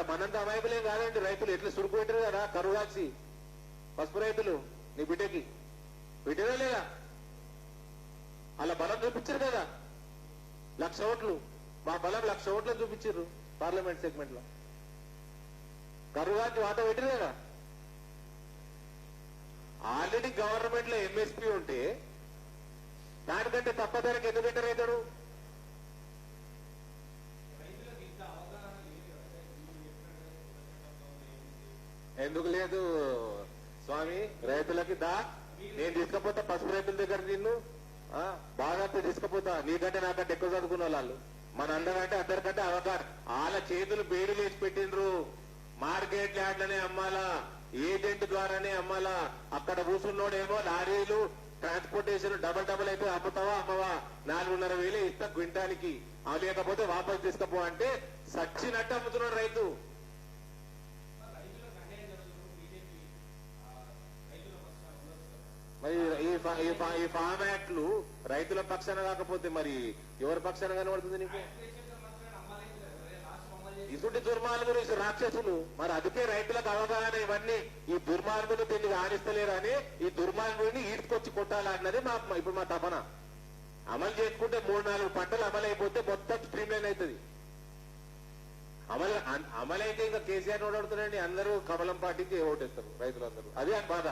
మనంత అమాయకులేం కాదండి రైతులు. ఎట్లా సురుకు పెట్టారు కదా కరువు కాల్చి పసుపు రైతులు. నీ బిడ్డకి పెట్టినా లేదా? అలా బలం చూపించారు కదా, 1,00,000 ఓట్లు. మా బలం 1,00,000 ఓట్లను చూపించారు పార్లమెంట్ సెగ్మెంట్ లో. కరువు కాల్చి వాత పెట్టిరు కదా. ఆల్రెడీ గవర్నమెంట్ లో ఎంఎస్పీ ఉంటే దానికంటే తక్కువ ధరకు ఎందుకు ఎంటర్ అవుతాడు? ఎందుకు లేదు స్వామి? రైతులకి నేను తీసుకపోతా పసుపు రైతుల దగ్గర నిన్ను బాగా తీసుకపోతా. నీకంటే నాకంటే ఎక్కువ చదువుకున్న వాళ్ళు మన అందరికంటే అవగాహన. వాళ్ళ చేతులు బేడీలు వేసి పెట్టిండ్రు. మార్కెట్ యార్డ్లనే అమ్మాలా, ఏజెంట్ ద్వారానే అమ్మాలా. అక్కడ కూర్చున్నోడేమో లారీలు ట్రాన్స్పోర్టేషన్ డబల్ అయితే అమ్ముతావా అమ్మవా? 4,500 ఇస్తా క్వింటానికి, లేకపోతే వాపస్ తీసుకపో అంటే సచ్చినట్టు అమ్ముతున్నాడు రైతు. మరి ఈ ఫామ్ యాక్ట్లు రైతుల పక్షాన కాకపోతే మరి ఎవరి పక్షాన కనబడుతుంది నీకు? ఇటువంటి దుర్మార్గులు రాక్షసులు. మరి అందుకే రైతులకు అవగాహన ఇవన్నీ. ఈ దుర్మార్గులు దీన్ని ఆనిస్తలేరని ఈ దుర్మార్గుడిని ఈడ్చుకొచ్చి కొట్టాలన్నది ఇప్పుడు మా తపన. అమలు చేసుకుంటే 3-4 పంటలు అమలైపోతే మొత్తం స్ట్రీమ్ లైన్ అవుతుంది. అమలైతే ఇంకా కేసీఆర్ ఓడవుతారండి. అందరూ కమలం పార్టీకి ఓటేస్తారు రైతులందరూ. అది అని బాధ.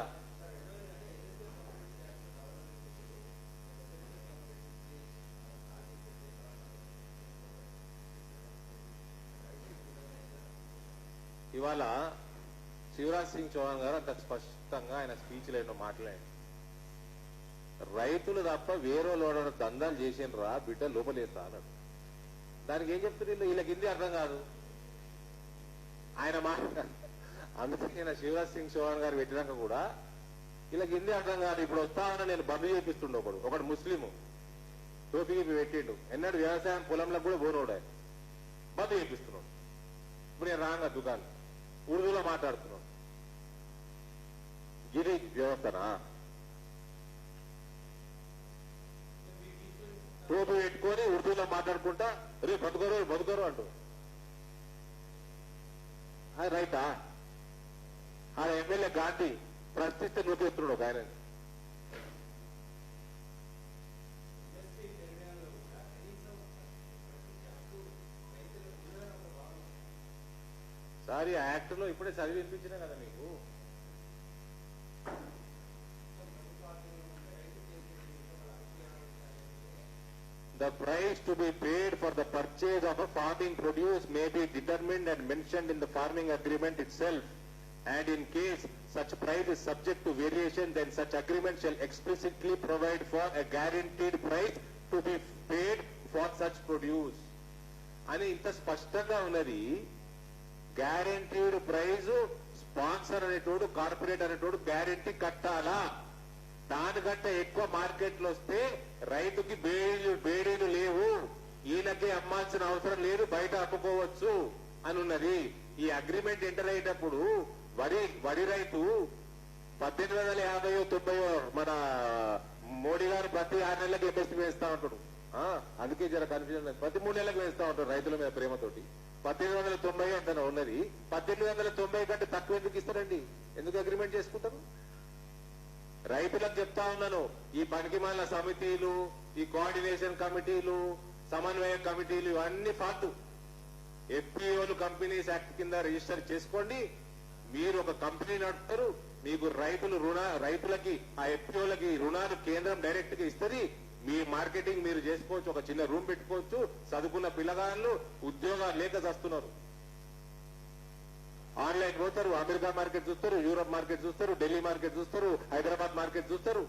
ఇవాళ శివరాజ్ సింగ్ చౌహాన్ గారు అంత స్పష్టంగా ఆయన స్పీచ్లో ఎన్నో మాట్లాడారు. రైతులు తప్ప వేరే లోడ దందాలు చేసినరా బిడ్డ లోపలేస్తా అన్నాడు. దానికి ఏం చెప్తున్నారు వీళ్ళకి హిందీ అర్థం కాదు. ఆయన మాట అందుకే శివరాజ్ సింగ్ చౌహాన్ గారు పెట్టినాక కూడా వీళ్ళకి హిందీ అర్థం కాదు. ఇప్పుడు వస్తామని నేను బంద్ చేపిస్తుండే ఒకడు ముస్లిము టోపీకి పెట్టిండు. ఎన్నడు వ్యవసాయం పొలంలో కూడా పోనోడే బంద్ చేపిస్తున్నాడు. ఇప్పుడు నేను రాంగా దుకాణం ఉర్దూలో మాట్లాడుతున్నాడు. ఇది వ్యవస్థనా? టోపీ పెట్టుకొని ఉర్దూలో మాట్లాడుకుంటా రే బతుకోరు అంటూ అది రైటా? ఆ ఎమ్మెల్యే గాంధీ ప్రశ్నిస్తే నూపిస్తున్నాడు ఒక ఆయన. సారీ ఆ యాక్ట్ లో ఇప్పుడే చదివి వినిపించినా కదా మీకు. The price to be paid for the purchase of a farming produce may be determined and mentioned in the farming agreement itself, and in case such price is subject to variation, then such agreement shall explicitly provide for a guaranteed price to be paid for such produce. అని ఇంత స్పష్టంగా ఉన్నది. Guaranteed praise sponsor అనేటోడు corporate అనేటోడు guarantee కట్టాలా? దానికంటే ఎక్కువ మార్కెట్లో వస్తే రైతుకి బేడీలు లేవు, ఈయనకే అమ్మాల్సిన అవసరం లేదు, బయట అమ్ముకోవచ్చు అని ఉన్నది. ఈ అగ్రిమెంట్ ఎంటర్ అయ్యేటప్పుడు వరి రైతు 1850-90 మన మోడీ గారు ప్రతి 6 నెలలకు ఎంఎస్పీ వేస్తా ఉంటాడు. అందుకే జర కన్ఫ్యూజన్. ప్రతి 3 నెలలకు వేస్తా ఉంటాడు రైతుల మీద ప్రేమతోటి. 1890 అంత ఉన్నది. 1890 కంటే తక్కువ ఎందుకు ఇస్తారండి? ఎందుకు అగ్రిమెంట్ చేసుకుంటారు? రైతులకు చెప్తా ఉన్నాను, ఈ పనికిమాల సమితిలు, ఈ కోఆర్డినేషన్ కమిటీలు, సమన్వయ కమిటీలు ఇవన్నీ ఫాల్తు. ఎఫ్పిఓలు కంపెనీస్ యాక్ట్ కింద రిజిస్టర్ చేసుకోండి. మీరు ఒక కంపెనీ నడుపుతారు. మీకు రైతులకి ఆ ఎఫ్పిఓలకి రుణాలు కేంద్రం డైరెక్ట్ గా ఇస్తుంది. మీ మార్కెటింగ్ మీరు చేసుకోవచ్చు. ఒక చిన్న రూమ్ పెట్టుకోవచ్చు. చదువుకున్న పిల్లగాళ్ళు ఉద్యోగాలు లేక చేస్తున్నారు. ఆన్లైన్ పోతారు, అమెరికా మార్కెట్ చూస్తారు, యూరోప్ మార్కెట్ చూస్తారు, ఢిల్లీ మార్కెట్ చూస్తారు, హైదరాబాద్ మార్కెట్ చూస్తారు.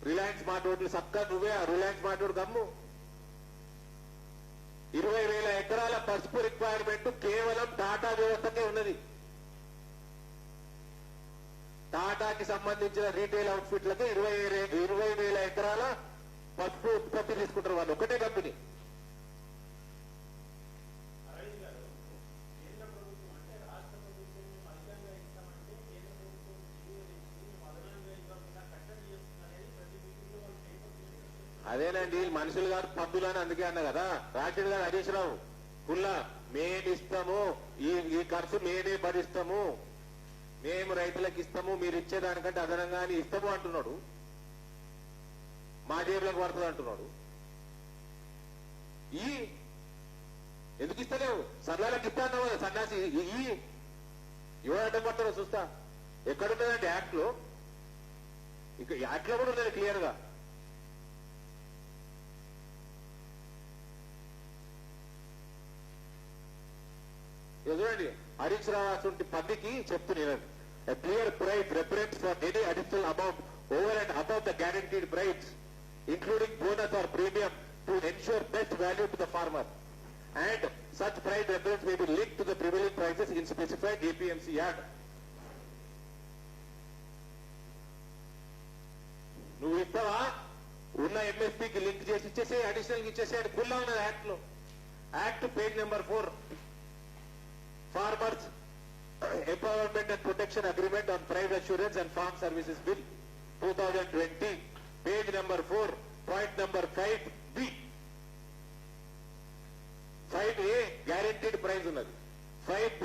రిలయన్స్ స్మార్ట్ రోడ్లు చక్కగా నువ్వే రిలయన్స్ స్మార్ట్ రోడ్ గమ్ము. 20,000 ఎకరాల పసుపు రిక్వైర్మెంట్ కేవలం టాటా వ్యవస్థకే ఉన్నది. టాటాకి సంబంధించిన రీటైల్ అవుట్ఫిట్లకి 20,000 ఎకరాల పసుపు ఉత్పత్తి తీసుకుంటారు వాళ్ళు, ఒకటే కంపెనీ. అదేనండి మనుషులు గారు పందులు అని అందుకే అన్నా కదా. రాజేంద్ర గారు హరీష్ రావు కుల్లా మేమిస్తాము, ఈ ఖర్చు మేమే భరిస్తాము, మేము రైతులకు ఇస్తాము, మీరు ఇచ్చేదానికంటే అదనంగానే ఇస్తాము అంటున్నాడు. మా జేబులకు పడుతుంది అంటున్నాడు. ఎందుకు ఇస్తలేవు? సన్నాలకు ఇస్తా అన్నావు కదా సన్నాసి. ఎవరు అడ్డం పడతారో చూస్తా. ఎక్కడున్నదండి యాక్ట్ లో? ఇక యాక్ట్ లో కూడా ఉన్నది క్లియర్ గా. చూడండి, హరీష్ రావు పబ్లిక్ చెప్తున్నాను. A clear price reference for any additional amount over and above the guaranteed price, including bonus or premium, to ensure best value to the farmer. And such price reference may be linked to the prevailing prices in specified APMC yard. నువ్వు ఇస్తావా? ఉన్న ఎంఎస్పీకి link చేసి ఇచ్చేసే, additional ఇచ్చేసే అని full ఉన్నది act లో. Act page number 4, Farmers Empowerment and Protection Agreement on Price Assurance and Farm Services Bill 2020, page number 4, point number 5B. 5A guaranteed price ఉన్నది. 5B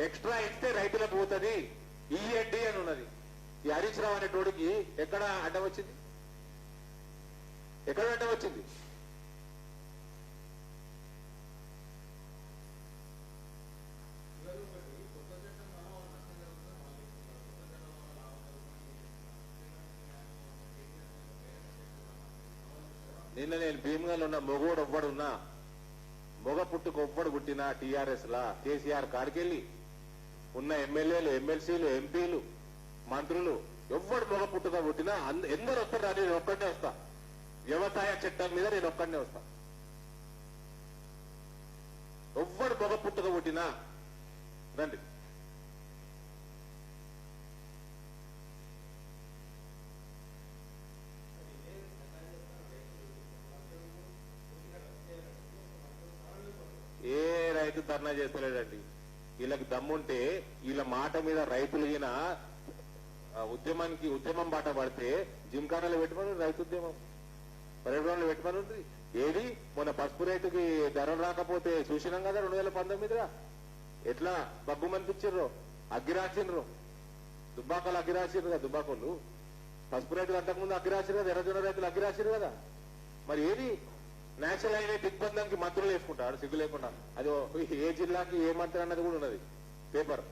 ఎక్స్ట్రా ఇస్తే రైతులకు పోతుంది, ఈఎండి అని ఉన్నది. ఈ హరీష్ రావు అనే టోడికి ఎక్కడ అడ్డం వచ్చింది? ఎక్కడ అడ్డం వచ్చింది? నిన్న నేను భీమగల్ ఉన్న మొగోడు ఒవ్వడున్నా, మొగ పుట్టుకు ఒవ్వడు పుట్టినా టీఆర్ఎస్ లా కేసీఆర్ కాడికెళ్ళి ఉన్న ఎమ్మెల్యేలు, ఎమ్మెల్సీలు, ఎంపీలు, మంత్రులు ఎవ్వడు మొగ పుట్టుక పుట్టినా ఎందరు వస్తారా నేను ఒక్కడనే వస్తా. వ్యవసాయ చట్టం మీద నేను ఒక్కడనే వస్తా. ఎవ్వడు మొగ పుట్టుక పుట్టినా రండి. ఏ రైతు ధర్నా చేస్తలేడండి. వీళ్ళకి దమ్ముంటే వీళ్ళ మాట మీద రైతులు ఈయన ఉద్యమం బాట పడితే జిమ్ఖానాలో పెట్టమని రైతు ఉద్యమం పర్యటనలో పెట్టమని ఉంది. ఏది మొన్న పసుపు రైతుకి ధరలు రాకపోతే చూసినాం కదా 2019 ఎట్లా బగ్గు మనిపించారు, అగ్గిరాసిండ్రు, దుబ్బాకలు అగ్గిరాసిరు కదా. దుబ్బాకోళ్ళు పసుపు రైతులు అంతకుముందు అగ్గిరాసిరు కదా, ఎర్రజొన్న రైతులు అగ్గిరాసిరు కదా. మరి ఏది నేషనల్ హైవే దిగ్బంధానికి మంత్రులు వేసుకుంటారు సిగ్గు లేకుండా. అది ఏ జిల్లాకి ఏ మంత్రి అన్నది కూడా ఉన్నది పేపర్.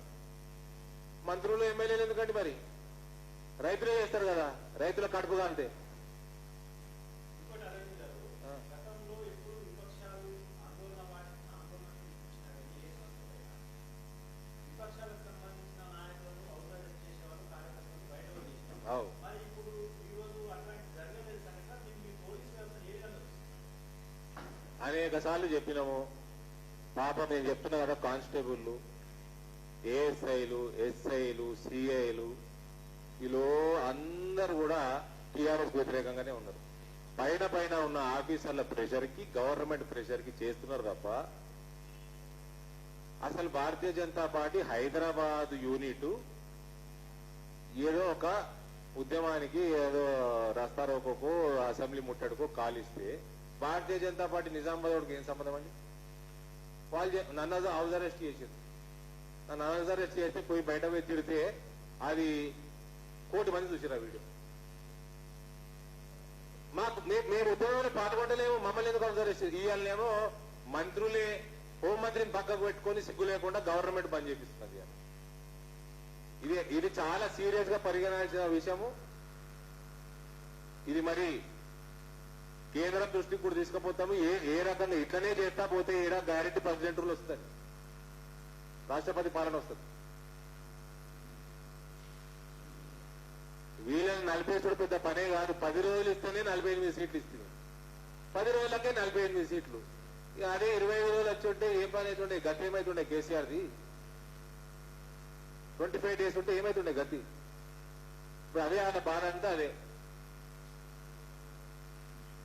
మంత్రులు ఎమ్మెల్యేలు ఎందుకంటే మరి రైతులే చేస్తారు కదా, రైతుల కడుపుగా అంతే. అనేక సార్లు చెప్పినాము. పాపం నేను చెప్తున్నా కదా, కానిస్టేబుల్లు, ఏఎస్ఐలు, ఎస్ఐలు, సిఐలు వీళ్ళు అందరు కూడా టీఆర్ఎస్ వ్యతిరేకంగానే ఉన్నారు. పైన ఉన్న ఆఫీసర్ల ప్రెషర్ కి, గవర్నమెంట్ ప్రెషర్ కి చేస్తున్నారు తప్ప అసలు భారతీయ జనతా పార్టీ హైదరాబాద్ యూనిట్ ఏదో ఒక ఉద్యమానికి ఏదో రస్తారోకోకో అసెంబ్లీ ముట్టడికో కాలిస్తే భారతీయ జనతా పార్టీ నిజామాబాద్ ఏం సంబంధం అండి? వాళ్ళు నన్ను హౌస్ అరెస్ట్ చేసింది. నన్ను హౌస్ అరెస్ట్ చేస్తే పోయి బయట పోయి తిడితే అది 1 కోటి మంది చూసారు ఆ వీడియో. మేము ఉద్యోగంలో పాల్గొంటలేము, మమ్మల్ని ఎందుకు హౌస్ అరెస్ట్ చేసి ఇవాళనేమో మంత్రులే హోంమంత్రిని పక్కకు పెట్టుకొని సిగ్గు లేకుండా గవర్నమెంట్ బంద్ చేపిస్తున్నది. ఇది చాలా సీరియస్ గా పరిగణించిన విషయము. ఇది మరి కేంద్రం దృష్టికి కూడా తీసుకుపోతాము. ఏ రకంగా ఇట్లనే చేస్తా పోతే ఏడా గ్యారెంటీ ప్రెసిడెంట్ రూల్ వస్తుంది, రాష్ట్రపతి పాలన వస్తుంది. వీళ్ళని 40 పెద్ద పనే కాదు. 10 రోజులు ఇస్తేనే 48 సీట్లు ఇస్తుంది. 10 రోజులకే 48 సీట్లు. ఇక అదే 25 రోజులు వచ్చి ఉంటే ఏం పని అవుతుండే, గతి ఏమైతుండే కేసీఆర్ది. 25 డేస్ ఉంటే ఏమైతుండే గతి. ఇప్పుడు అదే ఆయన బాధ అంతా అదే.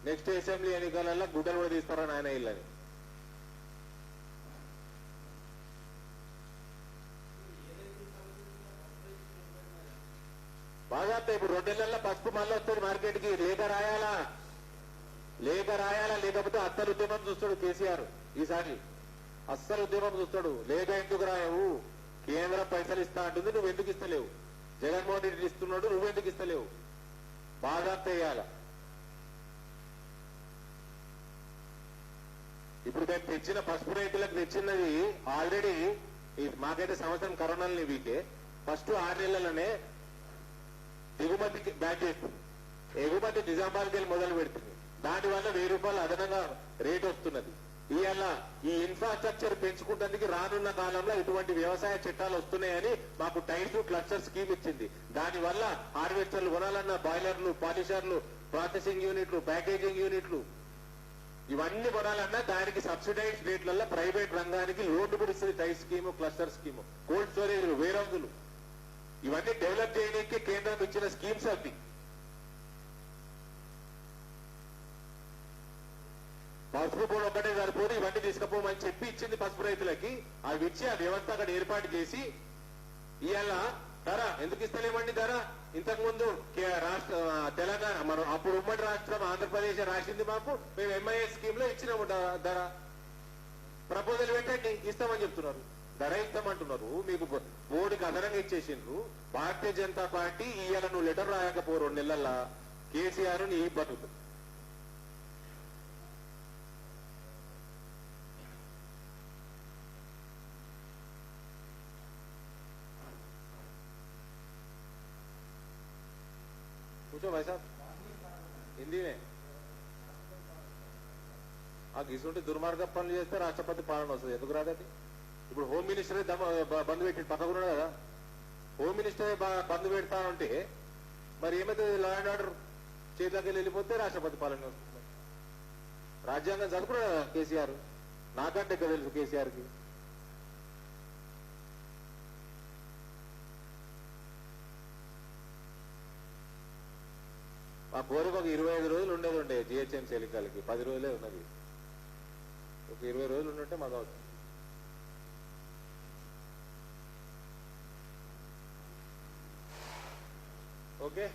నెక్స్ట్ అసెంబ్లీ ఎన్నికలలో గుడ్డలు కూడా తీస్తారని ఆయన ఇల్లని. బాగా ఇప్పుడు 2 నెలల్లో పసుపు మళ్ళీ వస్తుంది మార్కెట్కి. లేఖ రాయాలా లేకపోతే అస్సలు ఉద్యమం చూస్తాడు కేసీఆర్. ఈసారి అస్సలు ఉద్యమం చూస్తాడు. లేఖ ఎందుకు రాయవు, కేంద్రం పైసలు ఇస్తా అంటుంది, నువ్వు ఎందుకు ఇస్తలేవు? జగన్మోహన్ రెడ్డి ఇస్తున్నాడు, నువ్వెందుకు ఇస్తలేవు? బాగా వేయాల. ఇప్పుడు మేము తెచ్చిన పసుపు రైతులకు తెచ్చినది ఆల్రెడీ మాకైతే సంవత్సరం కరోనాలని వీకే ఫస్ట్ 6 నెలలనే దిగుమతికి బ్యాక్ చేస్తుంది. ఎగుమతి నిజామాబాద్కి వెళ్ళి మొదలు పెడుతుంది. దానివల్ల 1000 రూపాయలు అదనంగా రేట్ వస్తున్నది. ఇవాళ ఈ ఇన్ఫ్రాస్ట్రక్చర్ పెంచుకుంటందుకు రానున్న కాలంలో ఇటువంటి వ్యవసాయ చట్టాలు వస్తున్నాయని మాకు టైల్స్ క్లస్టర్ స్కీమ్ ఇచ్చింది. దానివల్ల హార్వెస్టర్లు కొనాలన్న బాయిలర్లు, పాలిషర్లు, ప్రాసెసింగ్ యూనిట్లు, ప్యాకేజింగ్ యూనిట్లు ఇవన్నీ కొనాలన్నా దానికి సబ్సిడైజ్ రేట్లలో ప్రైవేట్ రంగానికి లోటు పిడుస్తుంది. టైల్ స్కీము, క్లస్టర్ స్కీము, కోల్డ్ స్టోరేజ్లు, వేరౌజులు ఇవన్నీ డెవలప్ చేయడానికి కేంద్రం ఇచ్చిన స్కీమ్స్ అవి. పసుపు కూడా ఒకటే సరిపోదు, ఇవన్నీ తీసుకుపోమని చెప్పి ఇచ్చింది పసుపు రైతులకి. అవి ఇచ్చి ఆ వ్యవస్థ అక్కడ ఏర్పాటు చేసి ఇవాళ ధర ఎందుకు ఇస్తలేమండి? ధర ఇంతకుముందు తెలంగాణ మనం అప్పుడు ఉమ్మడి రాష్ట్రం ఆంధ్రప్రదేశ్ రాసింది మాకు, మేము ఎంఐఎస్ స్కీమ్ లో ఇచ్చినాము ధర. ప్రపోజల్ పెట్టండి, ఇస్తామని చెప్తున్నారు. ధర ఇస్తామంటున్నారు. మీకు బోర్డుకి అదనంగా ఇచ్చేసిండ్రు. భారతీయ జనతా పార్టీ ఇవాళ నువ్వు లెటర్ రాయకపో 2 నెలల్లో కేసీఆర్ నీ బతుకుతుంది. पूछो भाई साहब हिंदी में. ఇటువంటి దుర్మార్గ పనులు చేస్తే రాష్ట్రపతి పాలన వస్తుంది. ఎందుకు రాదండి? ఇప్పుడు హోమ్ మినిస్టరే బంద్ పెట్టి పక్కకున్నాడు కదా. హోమ్ మినిస్టరే బంద్ పెడతానంటే మరి ఏమైతుంది? లా అండ్ ఆర్డర్ చేతిలోకి వెళ్ళిపోతే రాష్ట్రపతి పాలన వస్తుంది. రాజ్యాంగం చదువుకున్నాడు కేసీఆర్, నాకంటే ఎక్కువ తెలుసు కేసీఆర్కి. మా కోరిక ఒక 25 రోజులు ఉండేది జిహెచ్ఎంసీ ఎన్నికలకి. 10 రోజులే ఉన్నది. ఒక 20 రోజులు ఉండుంటే మాకు అవుతుంది. ఓకే.